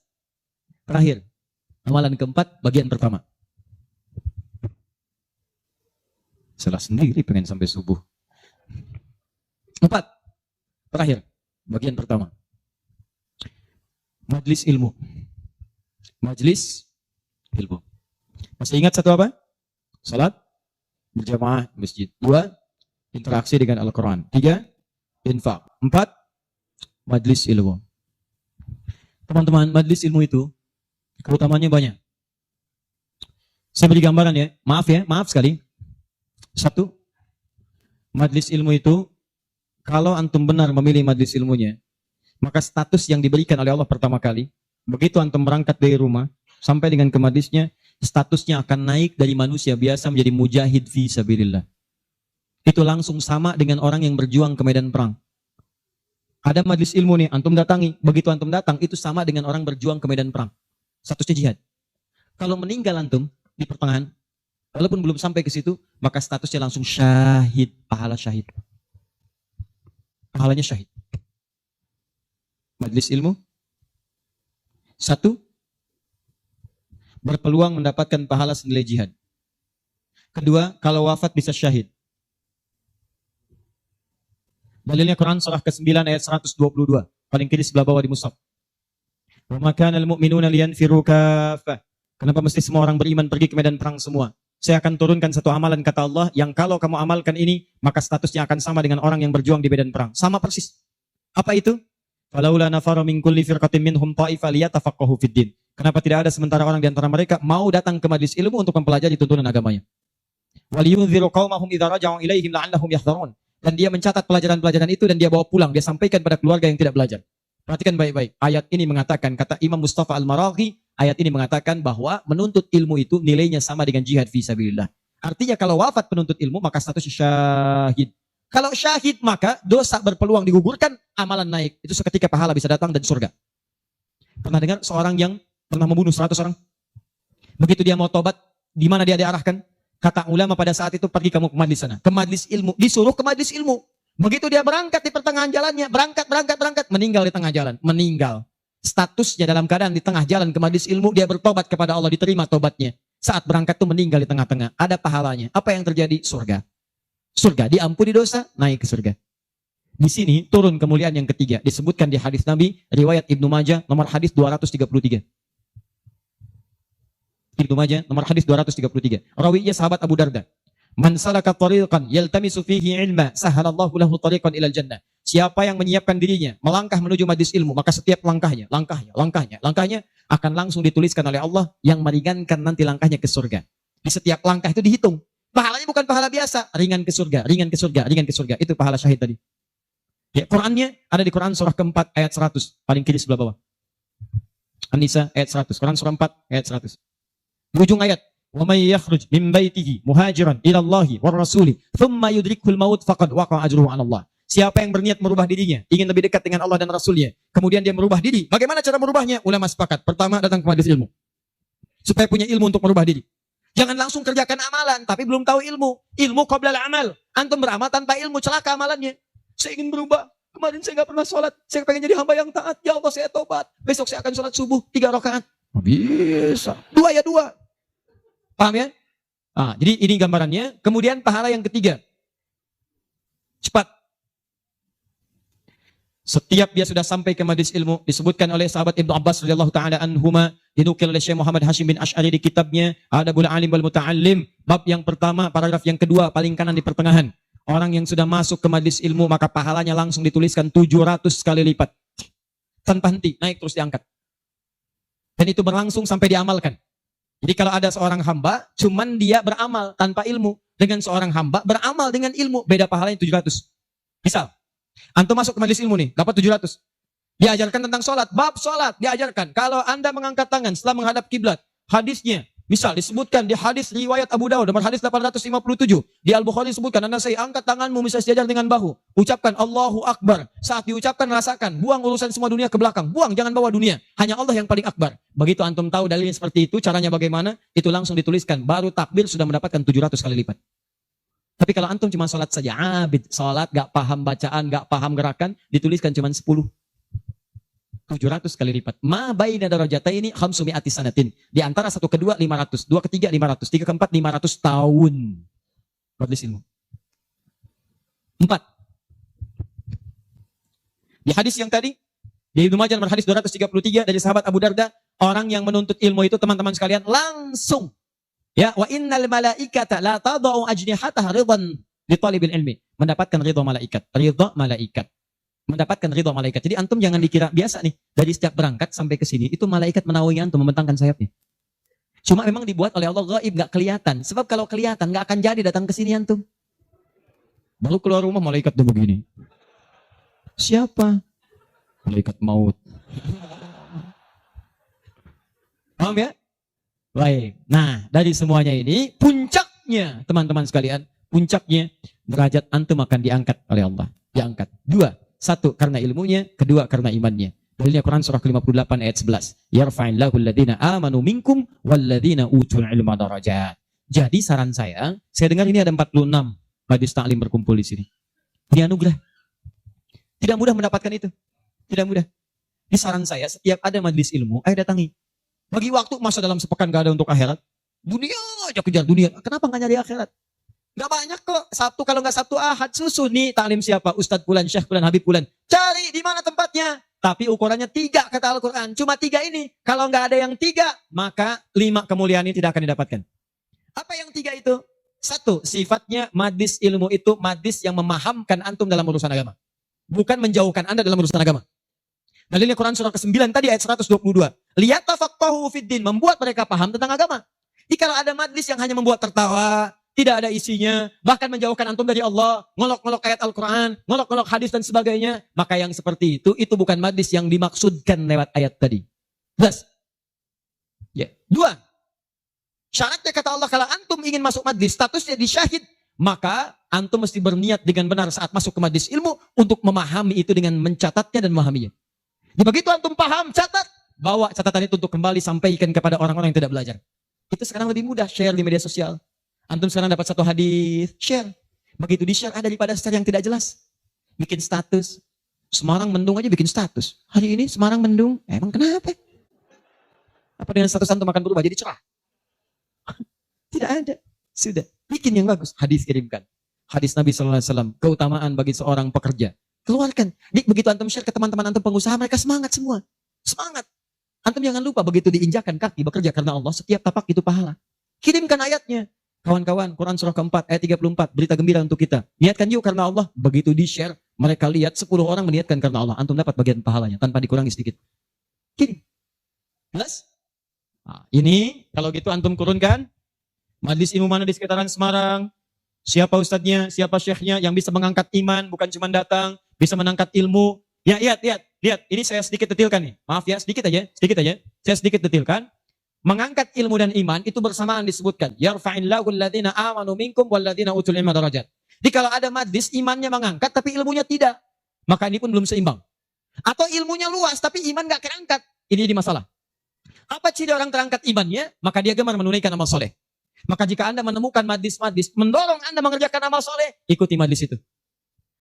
S1: Terakhir, amalan keempat, bagian pertama. Salah sendiri pengen sampai subuh. 4. Terakhir, bagian pertama. Majlis ilmu. Majlis ilmu. Masih ingat satu apa? Salat berjamaah masjid. 2. Interaksi dengan Al-Quran. 3. Infak. 4. Majlis ilmu. Teman-teman, majlis ilmu itu keutamanya banyak. Saya beri gambaran ya, maaf sekali. Satu, majlis ilmu itu, kalau antum benar memilih majlis ilmunya, maka status yang diberikan oleh Allah pertama kali, begitu antum berangkat dari rumah, sampai dengan ke majlisnya, statusnya akan naik dari manusia biasa menjadi mujahid fi sabilillah. Itu langsung sama dengan orang yang berjuang ke medan perang. Ada majlis ilmu nih, antum datangi, begitu antum datang, itu sama dengan orang berjuang ke medan perang. Statusnya jihad. Kalau meninggal antum, di pertengahan, walaupun belum sampai ke situ, maka statusnya langsung syahid, pahala syahid. Pahalanya syahid. Majlis ilmu, satu, berpeluang mendapatkan pahala senilai jihad. Kedua, kalau wafat bisa syahid. Dalilnya Quran surah ke-9 ayat 122, paling kiri sebelah bawah di mushaf. Wa ma kana al-mu'minuna liyanfiru kaffah. Kenapa mesti semua orang beriman pergi ke medan perang semua? Saya akan turunkan satu amalan kata Allah yang kalau kamu amalkan ini, maka statusnya akan sama dengan orang yang berjuang di medan perang. Sama persis. Apa itu? Falaula nafara min kulli firqatin minhum ta'ifah liyatafaqahu fid din. Kenapa tidak ada sementara orang di antara mereka mau datang ke majlis ilmu untuk mempelajari tuntunan agamanya? Waliyunziru qaumahum idza raja'u ilaihim la'allahum yahdharun. Dan dia mencatat pelajaran-pelajaran itu dan dia bawa pulang, dia sampaikan pada keluarga yang tidak belajar. Perhatikan baik-baik. Ayat ini mengatakan, kata Imam Mustafa Al-Maraghi, ayat ini mengatakan bahwa menuntut ilmu itu nilainya sama dengan jihad fi sabilillah. Artinya kalau wafat penuntut ilmu maka statusnya syahid. Kalau syahid maka dosa berpeluang digugurkan, amalan naik. Itu seketika pahala bisa datang dan surga. Pernah dengar seorang yang pernah membunuh 100 orang? Begitu dia mau tobat, di mana dia diarahkan? Kata ulama pada saat itu, pergi kamu ke majlis sana. Ke majlis ilmu, disuruh ke majlis ilmu. Begitu dia berangkat di pertengahan jalannya, berangkat, meninggal di tengah jalan, meninggal. Statusnya dalam keadaan di tengah jalan ke majlis ilmu, dia bertobat kepada Allah, diterima tobatnya. Saat berangkat tuh meninggal di tengah-tengah, ada pahalanya. Apa yang terjadi? Surga. Surga, diampuni dosa, naik ke surga. Di sini turun kemuliaan yang ketiga, disebutkan di hadis Nabi, riwayat Ibnu Majah, nomor hadis 233. Ibnu Majah, nomor hadis 233. Rawinya sahabat Abu Darda. Man salaka tariqan yaltamisu fihi ilma sahalallahu lahu tariqan ilal jannah. Siapa yang menyiapkan dirinya melangkah menuju majlis ilmu, maka setiap langkahnya akan langsung dituliskan oleh Allah yang meringankan nanti langkahnya ke surga. Di setiap langkah itu dihitung. Pahalanya bukan pahala biasa, ringan ke surga. Itu pahala syahid tadi. Ya, Qurannya ada di Quran surah keempat ayat 100, paling kiri sebelah bawah. An-Nisa ayat 100, Quran surah 4 ayat 100. Di ujung ayat, wa may yakhruj min baitihi muhajiran ila Allahi war rasuli thumma yudrikul maut faqad waqa'a ajruhu 'ala Allah. Siapa yang berniat merubah dirinya, ingin lebih dekat dengan Allah dan Rasulnya, kemudian dia merubah diri. Bagaimana cara merubahnya? Ulama sepakat. Pertama, datang ke majelis ilmu. Supaya punya ilmu untuk merubah diri. Jangan langsung kerjakan amalan, tapi belum tahu ilmu. Ilmu qabla al-amal. Antum beramal tanpa ilmu, celaka amalannya. Saya ingin berubah. Kemarin saya nggak pernah sholat. Saya pengen jadi hamba yang taat. Ya Allah, saya tobat. Besok saya akan sholat subuh 3 rakaat. Bisa. 2 ya 2. Paham ya? Jadi ini gambarannya. Kemudian pahala yang ketiga. Cepat. Setiap dia sudah sampai ke majlis ilmu, disebutkan oleh sahabat Ibnu Abbas radhiyallahu taala anhuma, dinukil oleh Syekh Muhammad Hashim bin Asy'ari di kitabnya Adabul Alim wal Muta'allim, bab yang pertama, paragraf yang kedua, paling kanan di pertengahan. Orang yang sudah masuk ke majlis ilmu, maka pahalanya langsung dituliskan 700 kali lipat. Tanpa henti, naik terus diangkat. Dan itu berlangsung sampai diamalkan. Jadi kalau ada seorang hamba, cuman dia beramal tanpa ilmu. Dengan seorang hamba beramal dengan ilmu, beda pahalanya 700. Misal, antum masuk ke majelis ilmu nih, dapat 700. Diajarkan tentang sholat, bab sholat, diajarkan. Kalau anda mengangkat tangan setelah menghadap kiblat, hadisnya, misal disebutkan di hadis riwayat Abu Dawud, nomor hadis 857. Di Al-Bukhari disebutkan, anda saya angkat tanganmu, bisa sejajar dengan bahu. Ucapkan Allahu Akbar. Saat diucapkan, rasakan. Buang urusan semua dunia ke belakang. Buang, jangan bawa dunia. Hanya Allah yang paling akbar. Begitu antum tahu dalilnya seperti itu, caranya bagaimana, itu langsung dituliskan. Baru takbir sudah mendapatkan 700 kali lipat. Tapi kalau antum cuma sholat saja, abid, sholat, gak paham bacaan, gak paham gerakan, dituliskan cuma 10. 700 kali lipat. Ma baina darajataini khamsumi'ati sanatin. Di antara satu kedua 500, dua ketiga 500, tiga keempat 500 tahun. Majlis ilmu. 4. Di hadis yang tadi, di Ibnu Majah nomor hadis 233 dari sahabat Abu Darda, orang yang menuntut ilmu itu teman-teman sekalian langsung, ya, wa innal malaikata la tadau ajnihataha ridwan li talibil ilmi. Mendapatkan ridha malaikat. Ridha malaikat. Mendapatkan ridha malaikat. Jadi antum jangan dikira biasa nih. Dari setiap berangkat sampai ke sini, itu malaikat menaungi antum, membentangkan sayapnya. Cuma memang dibuat oleh Allah gaib, nggak kelihatan. Sebab kalau kelihatan nggak akan jadi datang ke sini antum. Baru keluar rumah malaikat tuh begini. Siapa? Malaikat maut. Paham ya? Baik. Nah, dari semuanya ini puncaknya teman-teman sekalian, puncaknya derajat antum akan diangkat oleh Allah. Diangkat. Dua. Satu karena ilmunya, kedua karena imannya. Dalilnya Quran surah ke-58 ayat 11. Yarfa'illahu alladhina amanu minkum walladhina utul ilma darajat. Jadi saran saya dengar ini ada 46 majlis taklim berkumpul di sini. Ini anugerah. Tidak mudah mendapatkan itu. Tidak mudah. Ini saran saya, setiap ada majlis ilmu, ayo datangi. Bagi waktu masa dalam sepekan gak ada untuk akhirat. Dunia aja kejar dunia. Kenapa gak nyari akhirat? Gak banyak kok. Sabtu kalau gak Sabtu Ahad susun nih taklim siapa? Ustadz Fulan, Syekh Fulan, Habib Fulan. Cari di mana tempatnya. Tapi ukurannya 3 kata Al-Quran. Cuma 3 ini. Kalau gak ada yang 3, maka 5 kemuliaan ini tidak akan didapatkan. Apa yang 3 itu? 1. Sifatnya majlis ilmu itu majlis yang memahamkan antum dalam urusan agama. Bukan menjauhkan anda dalam urusan agama. Dalilnya Quran surah ke-9 tadi ayat 122. Liyatafaqahu fiddin, membuat mereka paham tentang agama. Jadi kalau ada majlis yang hanya membuat tertawa, tidak ada isinya, bahkan menjauhkan antum dari Allah, ngolok-ngolok ayat Al-Quran, ngolok-ngolok hadis dan sebagainya, maka yang seperti itu bukan majlis yang dimaksudkan lewat ayat tadi. Jelas? Ya. 2. Syaratnya kata Allah, kalau antum ingin masuk majlis, statusnya disyahid, maka antum mesti berniat dengan benar saat masuk ke majlis ilmu untuk memahami itu dengan mencatatnya dan memahaminya. Jadi begitu antum paham, catat, bawa catatan itu untuk kembali sampaikan kepada orang-orang yang tidak belajar. Itu sekarang lebih mudah, share di media sosial. Antum sekarang dapat satu hadis, share. Begitu di-share ada daripada share yang tidak jelas. Bikin status. Semarang mendung aja bikin status. Hari ini Semarang mendung, emang kenapa? Apa dengan status antum akan berubah jadi cerah? Tidak ada. Sudah. Bikin yang bagus. Hadis kirimkan. Hadis Nabi SAW. Keutamaan bagi seorang pekerja. Keluarkan. Begitu antum share ke teman-teman antum pengusaha, mereka semangat semua. Semangat. Antum jangan lupa begitu diinjakan kaki bekerja karena Allah, setiap tapak itu pahala. Kirimkan ayatnya. Kawan-kawan, Quran surah ke-4 ayat 34, berita gembira untuk kita. Niatkan yuk karena Allah. Begitu di-share, mereka lihat 10 orang meniatkan karena Allah. Antum dapat bagian pahalanya tanpa dikurangi sedikit. Kirim. Jelas? Nah, ini kalau gitu antum kurunkan. Majlis ilmu mana di sekitaran Semarang? Siapa ustadznya, siapa syekhnya yang bisa mengangkat iman, bukan cuma datang, bisa menangkat ilmu. Ya, lihat. Ini saya sedikit detilkan nih. Maaf ya, sedikit aja. Saya sedikit detilkan. Mengangkat ilmu dan iman itu bersamaan disebutkan. Yarfa'illahu alladhina amanu minkum walladhina utul ilma darajat. Jadi kalau ada majlis imannya mengangkat tapi ilmunya tidak, maka ini pun belum seimbang. Atau ilmunya luas tapi iman gak terangkat. Ini jadi masalah. Apa ciri orang terangkat imannya? Maka dia gemar menunaikan amal soleh. Maka jika anda menemukan majlis-majlis mendorong anda mengerjakan amal soleh, ikuti majlis itu.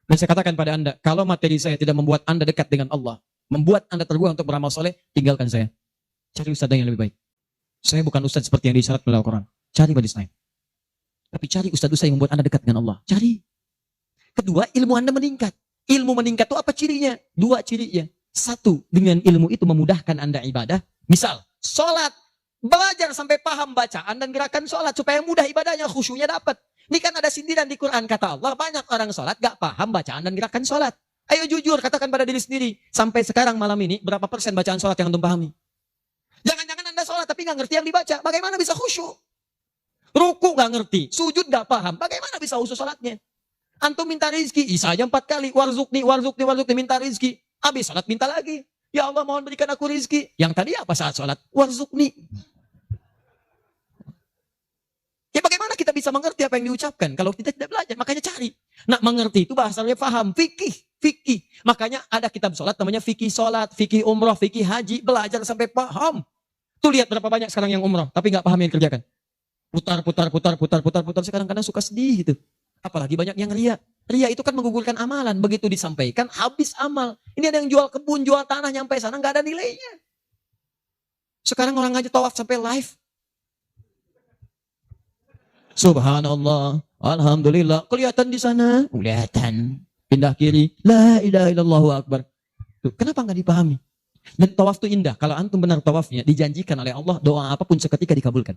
S1: Dan saya katakan pada anda, kalau materi saya tidak membuat anda dekat dengan Allah, membuat anda terbuka untuk beramal soleh, tinggalkan saya. Cari ustadz yang lebih baik. Saya bukan ustadz seperti yang disyarat oleh Al-Quran. Cari majlis lain. Tapi cari ustadz-ustadz yang membuat anda dekat dengan Allah. Cari. Kedua, ilmu anda meningkat. Ilmu meningkat itu apa cirinya? 2 cirinya. 1, dengan ilmu itu memudahkan anda ibadah. Misal, sholat. Belajar sampai paham bacaan dan gerakan sholat supaya mudah ibadahnya, khusyunya dapat. Ini kan ada sindiran di Quran, kata Allah, banyak orang sholat gak paham bacaan dan gerakan sholat. Ayo jujur, katakan pada diri sendiri, sampai sekarang malam ini, berapa persen bacaan sholat yang antum pahami? Jangan-jangan anda sholat tapi gak ngerti yang dibaca, bagaimana bisa khusyuk? Ruku gak ngerti, sujud gak paham, bagaimana bisa khusyuk sholatnya? Antum minta rizki, isa aja 4 kali, warzukni, minta rizki. Habis sholat minta lagi. Ya Allah mohon berikan aku rizki. Yang tadi apa saat sholat? Warzukni. Ya bagaimana kita bisa mengerti apa yang diucapkan kalau kita tidak belajar? Makanya cari. Nah mengerti itu bahasanya paham. Fikih. Makanya ada kitab sholat namanya fikih sholat, fikih umroh, fikih haji. Belajar sampai paham. Tuh lihat berapa banyak sekarang yang umroh. Tapi gak paham yang kerjakan. Putar. Sekarang kadang suka sedih gitu. Apalagi banyak yang ria. Ria itu kan menggugurkan amalan. Begitu disampaikan habis amal. Ini ada yang jual kebun, jual tanah nyampe sana gak ada nilainya. Sekarang orang aja tawaf sampai live. Subhanallah, alhamdulillah. Kelihatan di sana, kelihatan. Pindah kiri, la ilaha illallahu akbar. Tuh, kenapa nggak dipahami? Dan tawaf itu indah. Kalau antum benar tawafnya, dijanjikan oleh Allah doa apapun seketika dikabulkan.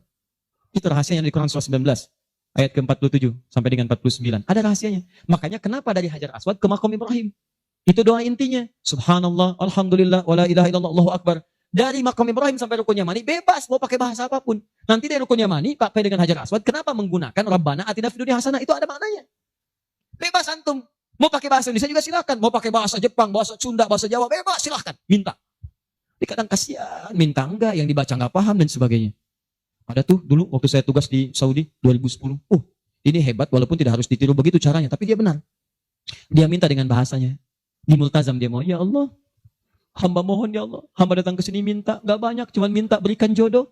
S1: Itu rahasianya di Quran surah 19 ayat ke-47 sampai dengan 49. Ada rahasianya. Makanya kenapa dari Hajar Aswad ke Maqam Ibrahim? Itu doa intinya. Subhanallah, alhamdulillah, wa la ilaha illallah, Allahu akbar. Dari makam Ibrahim sampai rukun Yamani bebas mau pakai bahasa apapun. Nanti dari rukun Yamani pakai dengan Hajar Aswad, kenapa menggunakan Rabbana atina fid dunya hasanah? Itu ada maknanya. Bebas antum. Mau pakai bahasa Indonesia juga silakan. Mau pakai bahasa Jepang, bahasa Sunda, bahasa Jawa, bebas silakan. Minta. Tapi kadang kasihan, minta enggak, yang dibaca enggak paham dan sebagainya. Ada tuh dulu waktu saya tugas di Saudi 2010. Ini hebat walaupun tidak harus ditiru begitu caranya, tapi dia benar. Dia minta dengan bahasanya. Di multazam dia mau, ya Allah, hamba mohon ya Allah, hamba datang ke sini minta, enggak banyak, cuman minta berikan jodoh.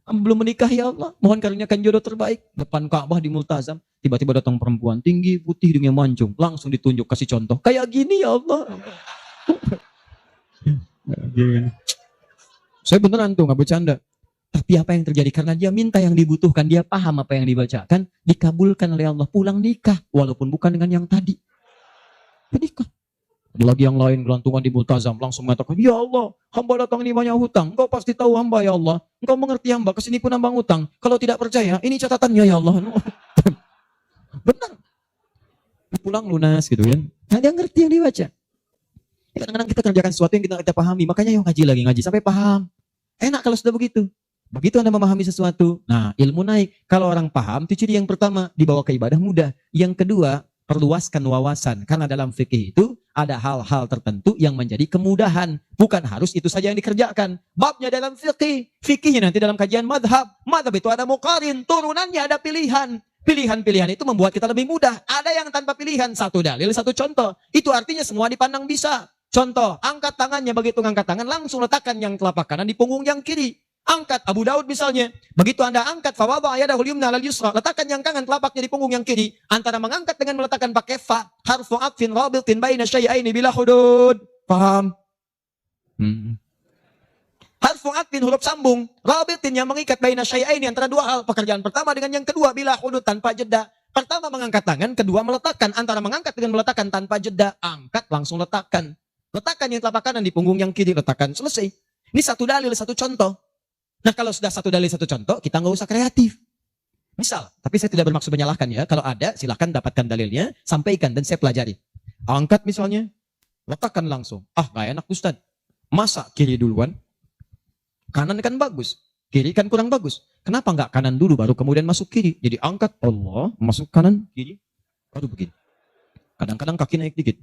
S1: Belum menikah ya Allah, mohon karuniakan jodoh terbaik. Depan Ka'bah di multazam, tiba-tiba datang perempuan tinggi, putih, hidungnya mancung, langsung ditunjuk kasih contoh. Kayak gini ya Allah. Saya beneran tuh, nggak bercanda. Tapi apa yang terjadi? Karena dia minta yang dibutuhkan, dia paham apa yang dibacakan, dikabulkan oleh Allah, pulang nikah, walaupun bukan dengan yang tadi. Menikah. Ada lagi yang lain gelantungan di multazam langsung mengatakan, ya Allah, hamba datang ini banyak hutang. Engkau pasti tahu hamba ya Allah. Engkau mengerti hamba, kesini pun nambang hutang. Kalau tidak percaya, ini catatannya ya Allah. Benar. Pulang lunas gitu kan. Nah, dia ngerti yang dibaca. Kadang-kadang kita kerjakan sesuatu yang kita pahami. Makanya yuk ngaji lagi, ngaji sampai paham. Enak kalau sudah begitu. Begitu Anda memahami sesuatu, nah ilmu naik. Kalau orang paham, itu ciri yang pertama, dibawa ke ibadah mudah. Yang kedua, perluaskan wawasan. Karena dalam fikih itu ada hal-hal tertentu yang menjadi kemudahan. Bukan harus itu saja yang dikerjakan. Babnya dalam fikih. Fikihnya nanti dalam kajian madhab. Madhab itu ada muqarin. Turunannya ada pilihan. Pilihan-pilihan itu membuat kita lebih mudah. Ada yang tanpa pilihan. Satu dalil, satu contoh. Itu artinya semua dipandang bisa. Contoh, angkat tangannya. Begitu angkat tangan, langsung letakkan yang telapak kanan di punggung yang kiri. Angkat Abu Daud misalnya. Begitu Anda angkat, fawadha yadahul yumna lal yusra, letakkan yang kanan telapaknya di punggung yang kiri. Antara mengangkat dengan meletakkan pakai fa, harfu atfin rabitin baina syai'aini bila hudud. Paham? Harfu atfin huruf sambung, rabitin yang mengikat baina syai'aini antara dua hal. Pekerjaan pertama dengan yang kedua bila hudud tanpa jeda. Pertama mengangkat tangan, kedua meletakkan. Antara mengangkat dengan meletakkan tanpa jeda, angkat langsung letakkan. Letakkan yang telapak kanan di punggung yang kiri, letakkan, selesai. Ini satu dalil, satu contoh. Nah kalau sudah satu dalil satu contoh, kita nggak usah kreatif. Misal, tapi saya tidak bermaksud menyalahkan ya. Kalau ada, silahkan dapatkan dalilnya, sampaikan dan saya pelajari. Angkat misalnya, letakkan langsung. Nggak enak Ustaz. Masa kiri duluan? Kanan kan bagus, kiri kan kurang bagus. Kenapa nggak kanan dulu baru kemudian masuk kiri? Jadi angkat Allah, masuk kanan, kiri, baru begini. Kadang-kadang kaki naik dikit.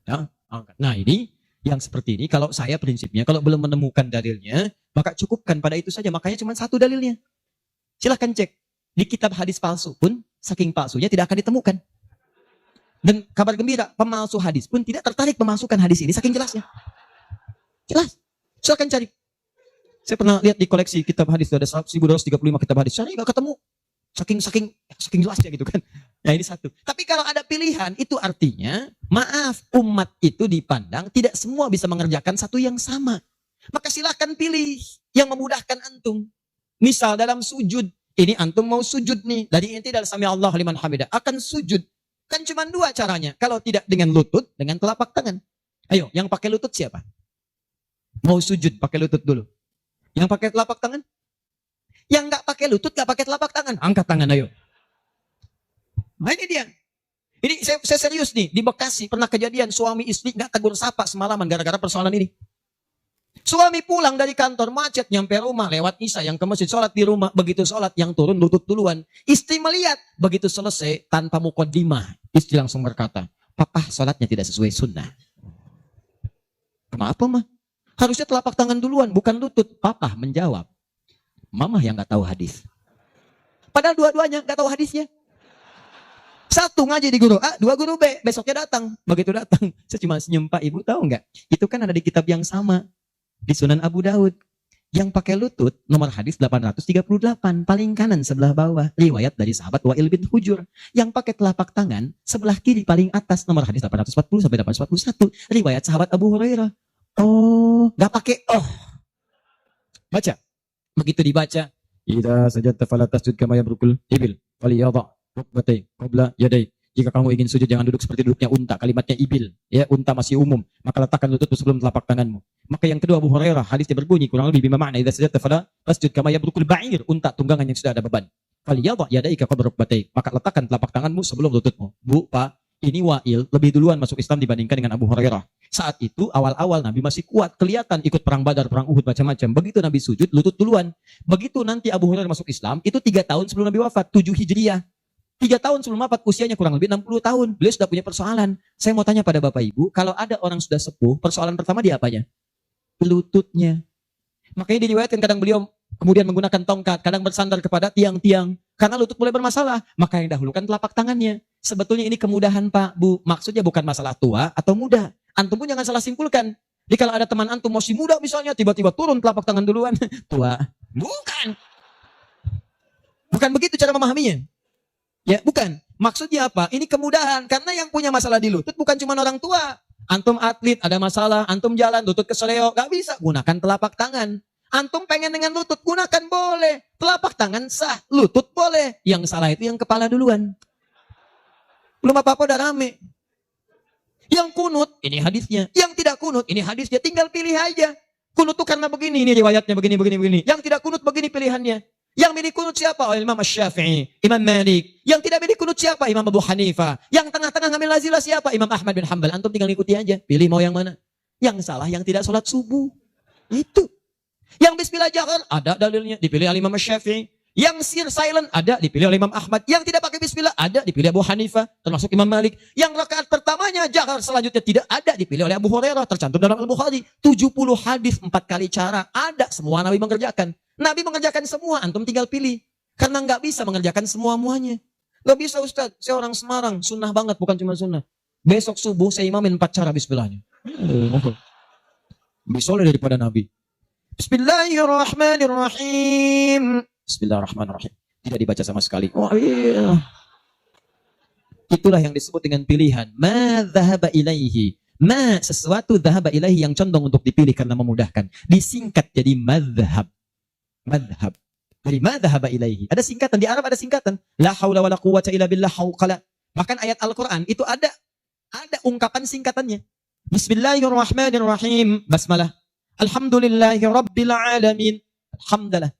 S1: Ya, angkat. Nah ini yang seperti ini, kalau saya prinsipnya, kalau belum menemukan dalilnya, maka cukupkan pada itu saja. Makanya cuma satu dalilnya. Silahkan cek. Di kitab hadis palsu pun, saking palsunya tidak akan ditemukan. Dan kabar gembira, pemalsu hadis pun tidak tertarik memasukkan hadis ini, saking jelasnya. Jelas. Silahkan cari. Saya pernah lihat di koleksi kitab hadis, ada 1235 kitab hadis. Saya nggak ketemu. Saking jelasnya gitu kan. Nah ini satu. Tapi kalau ada pilihan, itu artinya, maaf, umat itu dipandang tidak semua bisa mengerjakan satu yang sama. Maka silahkan pilih yang memudahkan antum. Misal dalam sujud, ini antum mau sujud nih. Dari inti dari sami Allah liman hamidah, akan sujud. Kan cuma dua caranya. Kalau tidak dengan lutut, dengan telapak tangan. Ayo, yang pakai lutut siapa? Mau sujud, pakai lutut dulu. Yang pakai telapak tangan? Yang nggak pakai lutut, nggak pakai telapak tangan. Angkat tangan, ayo. Nah ini dia. Ini saya serius nih, di Bekasi pernah kejadian suami istri nggak tegur sapa semalaman gara-gara persoalan ini. Suami pulang dari kantor macet nyampe rumah lewat isya yang ke masjid sholat di rumah, begitu sholat yang turun lutut duluan. Istri melihat begitu selesai tanpa muqaddimah, istri langsung berkata, "Papa sholatnya tidak sesuai sunnah." Kenapa mah? Harusnya telapak tangan duluan bukan lutut. Papa menjawab, "Mama yang nggak tahu hadis." Padahal dua-duanya nggak tahu hadisnya. Satu ngaji di guru A, dua guru B. Besoknya datang. Begitu datang, saya cuma senyum, "Pak, Ibu tahu nggak? Itu kan ada di kitab yang sama. Di Sunan Abu Daud. Yang pakai lutut, nomor hadis 838. Paling kanan sebelah bawah. Riwayat dari sahabat Wa'il bin Hujur. Yang pakai telapak tangan, sebelah kiri paling atas. Nomor hadis 840 sampai 841. Riwayat sahabat Abu Hurairah. Oh, nggak pakai Baca. Begitu dibaca. Idza sajadta fala tasjud kama yabrukul ibil. Faliyadha rukbatai qabla yadai. Jika kamu ingin sujud jangan duduk seperti duduknya unta. Kalimatnya ibil, ya, unta masih umum. Maka letakkan lututmu sebelum telapak tanganmu. Maka yang kedua Abu Hurairah, hadisnya berbunyi kurang lebih bima makna idza sajadta fala tasjud kama yabrukul ba'ir, unta tunggangan yang sudah ada beban. Faliyadha yadaika qabla rukbatai. Maka letakkan telapak tanganmu sebelum lututmu. Bu, Pak, ini Wa'il lebih duluan masuk Islam dibandingkan dengan Abu Hurairah. Saat itu awal-awal Nabi masih kuat, kelihatan ikut perang Badar, perang Uhud, macam-macam. Begitu Nabi sujud, lutut duluan. Begitu nanti Abu Hurairah masuk Islam, itu 3 tahun sebelum Nabi wafat, 7 Hijriah. 3 tahun sebelum wafat, usianya kurang lebih 60 tahun. Beliau sudah punya persoalan. Saya mau tanya pada Bapak Ibu, kalau ada orang sudah sepuh, persoalan pertama dia apanya? Lututnya. Makanya diriwayatkan kadang beliau kemudian menggunakan tongkat, kadang bersandar kepada tiang-tiang. Karena lutut mulai bermasalah, maka yang dahulukan telapak tangannya. Sebetulnya ini kemudahan Pak, Bu. Maksudnya bukan masalah tua atau muda. Antum pun jangan salah simpulkan. Jadi kalau ada teman antum masih muda misalnya, tiba-tiba turun telapak tangan duluan. Tua. Bukan. Bukan begitu cara memahaminya. Ya, bukan. Maksudnya apa? Ini kemudahan. Karena yang punya masalah di lutut bukan cuma orang tua. Antum atlet, ada masalah. Antum jalan, lutut keseleo. Gak bisa. Gunakan telapak tangan. Antum pengen dengan lutut, gunakan boleh. Telapak tangan sah, lutut boleh. Yang salah itu yang kepala duluan. Belum apa-apa udah rame. Yang kunut, ini hadisnya. Yang tidak kunut, ini hadisnya. Tinggal pilih aja. Kunut tuh karena begini, ini riwayatnya begini. Yang tidak kunut begini pilihannya. Yang milih kunut siapa? Oh, Imam Syafi'i, Imam Malik. Yang tidak milih kunut siapa? Imam Abu Hanifah. Yang tengah-tengah ngambil lazilah siapa? Imam Ahmad bin Hanbal. Antum tinggal ikuti aja. Pilih mau yang mana. Yang salah yang tidak sholat subuh. Itu. Yang bismillah jahar, ada dalilnya. Dipilih oleh Imam Syafi'i. Yang sir silent ada dipilih oleh Imam Ahmad. Yang tidak pakai bismillah ada dipilih Abu Hanifah, termasuk Imam Malik. Yang rakaat pertamanya jahar selanjutnya tidak ada dipilih oleh Abu Hurairah, tercantum dalam Al-Bukhari. 70 hadis 4 kali cara ada, semua Nabi mengerjakan. Nabi mengerjakan semua, antum tinggal pilih. Karena nggak bisa mengerjakan semua-muanya. Nggak bisa Ustaz, saya orang Semarang, sunnah banget bukan cuma sunnah. Besok subuh saya imamin 4 cara bismillahnya. Bisa lebih daripada Nabi. Bismillahirrahmanirrahim. Bismillahirrahmanirrahim. Tidak dibaca sama sekali. Oh iya. Itulah yang disebut dengan pilihan. Ma dhahaba ilaihi. Ma sesuatu dhahaba ilaihi yang condong untuk dipilih karena memudahkan. Disingkat jadi madhab. Madhab. Dari ma dhahaba ilaihi. Ada singkatan. Di Arab ada singkatan. La hawla wa la quwwata illa billah hauqala. Bahkan ayat Al-Quran itu ada ungkapan singkatannya. Bismillahirrahmanirrahim. Basmalah. Alhamdulillahi rabbil alamin. Alhamdulillah.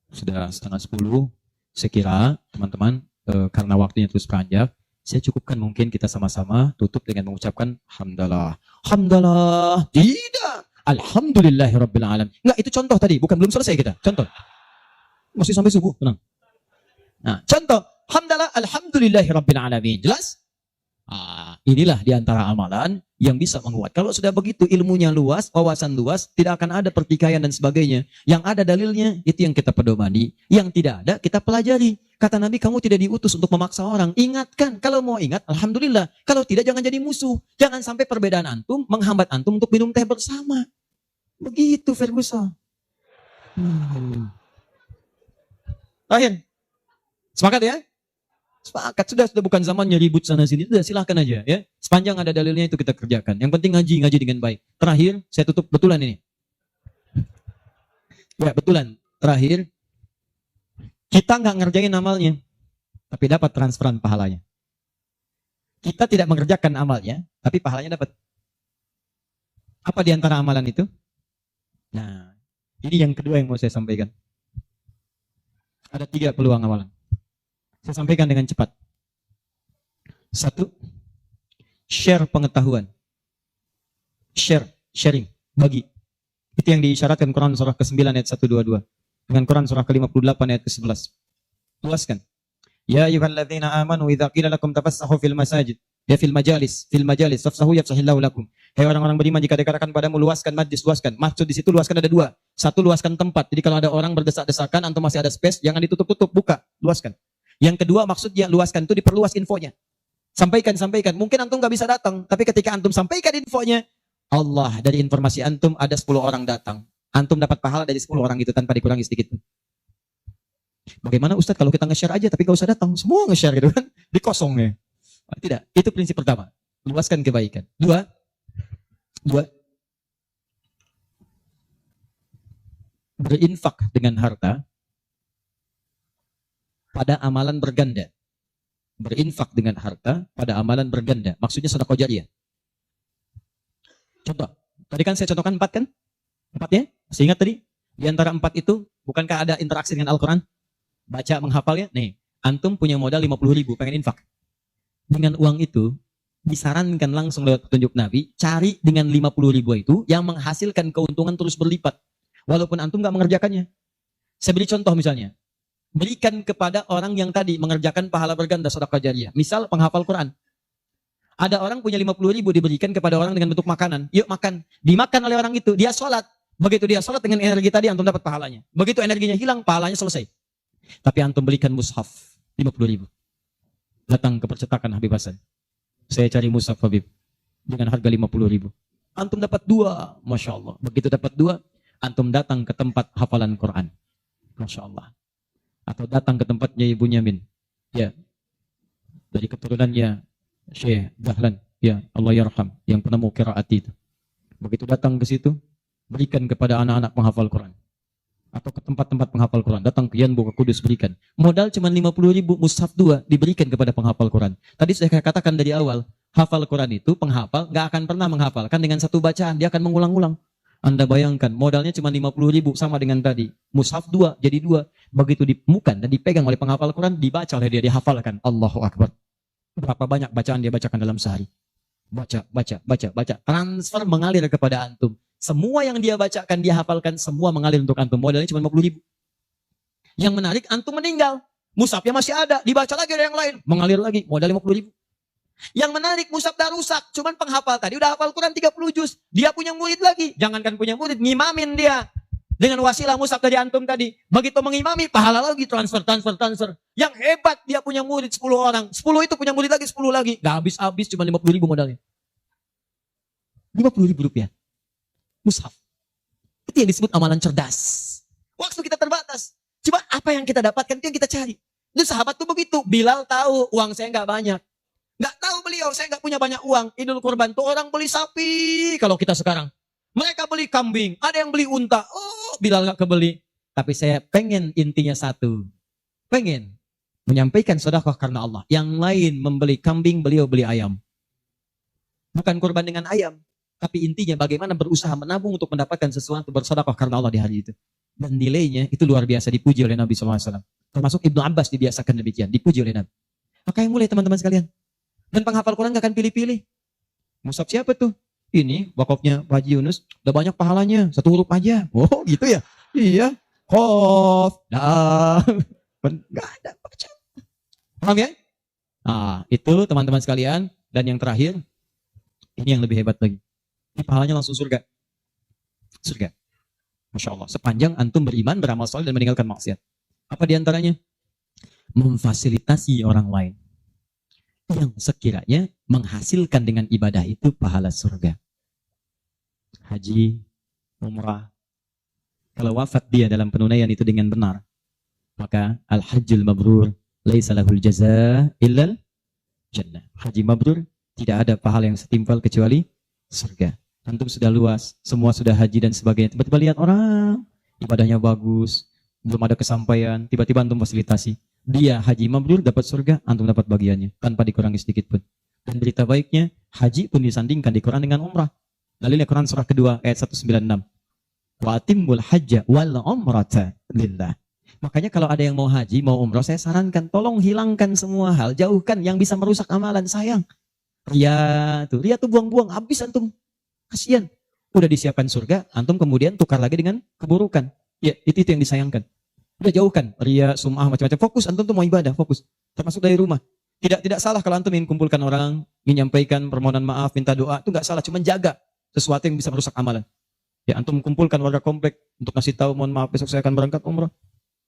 S1: Sudah setengah 10. Saya kira teman-teman karena waktunya terus beranjak, saya cukupkan mungkin kita sama-sama tutup dengan mengucapkan hamdalah. Hamdalah. Tidak. Alhamdulillahirabbil alamin. Enggak, itu contoh tadi, bukan belum selesai kita. Contoh. Masih sampai subuh, tenang. Nah, contoh. Hamdalah alhamdulillahirabbil alamin. Jelas? Inilah diantara amalan yang bisa menguat. Kalau sudah begitu ilmunya luas, wawasan luas, tidak akan ada pertikaian dan sebagainya. Yang ada dalilnya, itu yang kita pedomani. Yang tidak ada, kita pelajari. Kata Nabi, kamu tidak diutus untuk memaksa orang. Ingatkan, kalau mau ingat, alhamdulillah. Kalau tidak, jangan jadi musuh. Jangan sampai perbedaan antum menghambat antum untuk minum teh bersama. Begitu Ferguson. Akhir. Sepakat ya? Sepakat, sudah bukan zamannya ribut sana sini, sudah silahkan aja ya. Sepanjang ada dalilnya itu kita kerjakan. Yang penting ngaji dengan baik. Terakhir, saya tutup betulan ini. Ya betulan. Terakhir, kita nggak ngerjain amalnya, tapi dapat transferan pahalanya. Kita tidak mengerjakan amalnya, tapi pahalanya dapat. Apa di antara amalan itu? Nah, ini yang kedua yang mau saya sampaikan. Ada 3 peluang amalan. Saya sampaikan dengan cepat. 1, share pengetahuan. Sharing, bagi. Itu yang diisyaratkan Quran surah ke-9 ayat 122. Dengan Quran surah ke-58 ayat ke-11. Luaskan. Ya ayyuhalladzina amanu idza qila lakum tafassahu fil masajid. Ya fil majalis tafsahu yafsahillahu lakum. Hai orang-orang beriman, jika dikatakan padamu luaskan majlis, luaskan. Maksud di situ luaskan ada 2. 1, luaskan tempat. Jadi kalau ada orang berdesak-desakan atau masih ada space, jangan ditutup-tutup, buka, luaskan. Yang kedua maksudnya luaskan itu diperluas infonya. Sampaikan. Mungkin antum gak bisa datang, tapi ketika antum sampaikan infonya, Allah dari informasi antum ada 10 orang datang. Antum dapat pahala dari 10 orang itu tanpa dikurangi sedikit. Bagaimana Ustadz kalau kita nge-share aja tapi gak usah datang? Semua nge-share gitu kan? Dikosongnya. Tidak, itu prinsip pertama. Luaskan kebaikan. 2. Berinfak dengan harta pada amalan berganda. Berinfak dengan harta pada amalan berganda. Maksudnya sedekah jariyah. Contoh. Tadi kan saya contohkan 4 kan? 4 ya? Masih ingat tadi? Di antara 4 itu, bukankah ada interaksi dengan Al-Quran? Baca, menghafalnya. Nih, antum punya modal 50.000, pengen infak. Dengan uang itu, disarankan langsung lewat petunjuk Nabi, cari dengan 50.000 itu yang menghasilkan keuntungan terus berlipat. Walaupun antum nggak mengerjakannya. Saya beri contoh misalnya. Berikan kepada orang yang tadi mengerjakan pahala berganda sedekah jariyah. Misal penghafal Quran. Ada orang punya 50.000 diberikan kepada orang dengan bentuk makanan. Yuk makan. Dimakan oleh orang itu. Dia sholat. Begitu dia sholat dengan energi tadi, antum dapat pahalanya. Begitu energinya hilang, pahalanya selesai. Tapi antum belikan mushaf 50.000. Datang ke percetakan Habib Hasan. Saya cari mushaf Habib. Dengan harga 50.000. Antum dapat 2. Masya Allah. Begitu dapat 2, antum datang ke tempat hafalan Quran. Masya Allah. Atau datang ke tempatnya Ibu Nyamin. Ya. Dari keturunannya Syekh Dahlan. Ya, Allah yarham. Yang penemu qiraat itu. Begitu datang ke situ, berikan kepada anak-anak penghafal Quran. Atau ke tempat-tempat penghafal Quran. Datang ke Yanbu, ke Kudus, berikan. Modal cuma 50.000, mushaf 2 diberikan kepada penghafal Quran. Tadi saya katakan dari awal, hafal Quran itu penghafal gak akan pernah menghafalkan dengan satu bacaan. Dia akan mengulang-ulang. Anda bayangkan, modalnya cuma 50.000 sama dengan tadi. Mushaf 2 jadi 2. Begitu dimukan dan dipegang oleh penghafal Quran, dibaca oleh dia, dihafalkan. Allahu Akbar. Berapa banyak bacaan dia bacakan dalam sehari? Baca. Transfer mengalir kepada antum. Semua yang dia bacakan, dia hafalkan, semua mengalir untuk antum. Modalnya cuma 50.000. Yang menarik, antum meninggal. Mushafnya masih ada, dibaca lagi ada yang lain. Mengalir lagi, modal 50.000. Yang menarik, mushaf dah rusak. Cuman penghafal tadi udah hafal Quran 30 juz. Dia punya murid lagi. Jangankan punya murid, ngimamin dia. Dengan wasilah mushaf dari antum tadi. Begitu mengimami, pahala lagi transfer. Yang hebat, dia punya murid 10 orang. 10 itu punya murid lagi, 10 lagi. Gak habis-habis, cuma 50.000 modalnya. 50.000 rupiah. Mushaf. Itu yang disebut amalan cerdas. Waktu kita terbatas. Coba apa yang kita dapatkan, itu yang kita cari. Dan sahabat tuh begitu. Bilal tahu, uang saya gak banyak. Nggak tahu beliau, saya nggak punya banyak uang. Idul Kurban tuh orang beli sapi. Kalau kita sekarang, mereka beli kambing, ada yang beli unta. Oh, Bilal nggak kebeli. Tapi saya pengen intinya satu, pengen menyampaikan sedekah karena Allah. Yang lain membeli kambing, beliau beli ayam. Bukan kurban dengan ayam, tapi intinya bagaimana berusaha menabung untuk mendapatkan sesuatu bersedekah karena Allah di hari itu. Dan nilainya itu luar biasa, dipuji oleh Nabi SAW. Termasuk Ibnu Abbas dibiasakan demikian, dipuji oleh Nabi. Makanya mulai teman-teman sekalian. Dan penghafal Quran gak akan pilih-pilih. Mushaf siapa tuh? Ini wakafnya Pak Haji Yunus. Udah banyak pahalanya. 1 huruf aja. Oh gitu ya? Iya. Qaf. Gak ada baca. Paham ya? Nah itu teman-teman sekalian. Dan yang terakhir. Ini yang lebih hebat lagi. Ini pahalanya langsung surga. Surga. Masya Allah. Sepanjang antum beriman, beramal saleh dan meninggalkan maksiat. Apa diantaranya? Memfasilitasi orang lain. Yang sekiranya menghasilkan dengan ibadah itu pahala surga. Haji, umrah. Kalau wafat dia dalam penunaian itu dengan benar, maka al-hajjul mabrur laisa lahul jazaa illal jannah. Haji mabrur tidak ada pahala yang setimpal kecuali surga. Antum sudah luas, semua sudah haji dan sebagainya. Tiba-tiba lihat orang ibadahnya bagus, belum ada kesampaian, tiba-tiba antum fasilitasi. Dia haji mabrur dapat surga, antum dapat bagiannya tanpa dikurangi sedikit pun. Dan berita baiknya, haji pun disandingkan di Quran dengan umrah. Dalilnya Quran surah kedua ayat 196. Wa atimmul hajja wal umrata lillah. Makanya kalau ada yang mau haji, mau umrah, saya sarankan tolong hilangkan semua hal, jauhkan yang bisa merusak amalan. Sayang. Ria tuh buang-buang, habis antum. Kasihan. Udah disiapkan surga, antum kemudian tukar lagi dengan keburukan. Ya, itu yang disayangkan. Udah jauhkan ria, sum'ah, macam-macam. Fokus, antum tuh mau ibadah, fokus. Termasuk dari rumah. Tidak salah kalau antum ingin kumpulkan orang, ingin menyampaikan permohonan maaf, minta doa, itu nggak salah. Cuma jaga sesuatu yang bisa merusak amalan. Ya, antum kumpulkan warga komplek untuk ngasih tahu, mohon maaf besok saya akan berangkat umrah.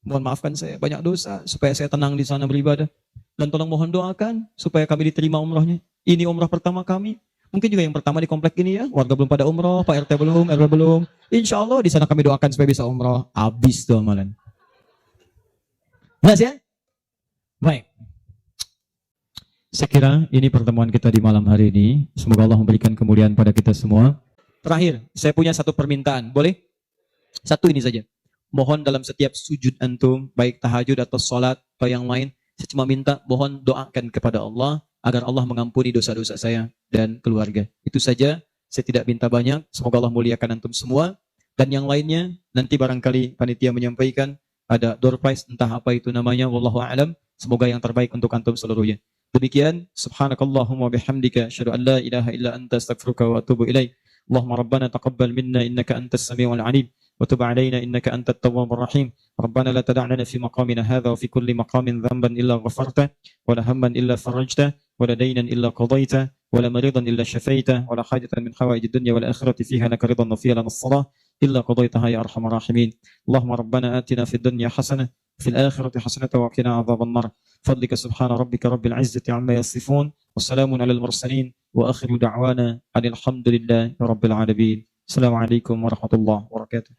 S1: Mohon maafkan saya banyak dosa supaya saya tenang di sana beribadah. Dan tolong mohon doakan supaya kami diterima umrahnya. Ini umrah pertama kami. Mungkin juga yang pertama di komplek ini ya, warga belum pada umrah, Pak RT belum, RW belum. Insya Allah di sana kami doakan supaya bisa umrah. Habis tuh amalan. Jelas ya? Baik. Saya kira ini pertemuan kita di malam hari ini. Semoga Allah memberikan kemuliaan pada kita semua. Terakhir, saya punya satu permintaan. Boleh? Satu ini saja. Mohon dalam setiap sujud antum, baik tahajud atau sholat atau yang lain, saya cuma minta mohon doakan kepada Allah agar Allah mengampuni dosa-dosa saya dan keluarga. Itu saja. Saya tidak minta banyak. Semoga Allah muliakan antum semua. Dan yang lainnya, nanti barangkali panitia menyampaikan ada door prize, entah apa itu namanya, wallahu a'lam. Semoga yang terbaik untuk antum seluruhnya. Demikian, subhanakallahumma bihamdika asyhadu an la ilaha illa anta astaghfiruka wa atubu ilaik. Allahumma rabbana taqabbal minna innaka antas samiul alim wa tub alaina innaka antat tawwabur rahim. Rabbana la tad'a lana fi maqamina hadha wa fi kulli maqamin dhanban illa ghafarta wa la hamman illa farajta wa la daynan illa qadayta wa la maridan illa shafaita wa la hajatan min hawaijid dunya wal akhirati fiha laka ridan wa fiha lana as-salah illa qadaytaha ya arhamar rahimin. Allahumma rabbana atina fid dunya hasanah وفي الآخرة حسنة وقنا عذاب النار فضلك سبحان ربك رب العزة عما يصفون والسلام على المرسلين وآخر دعوانا أن الحمد لله رب العالمين. السلام عليكم ورحمة الله وبركاته.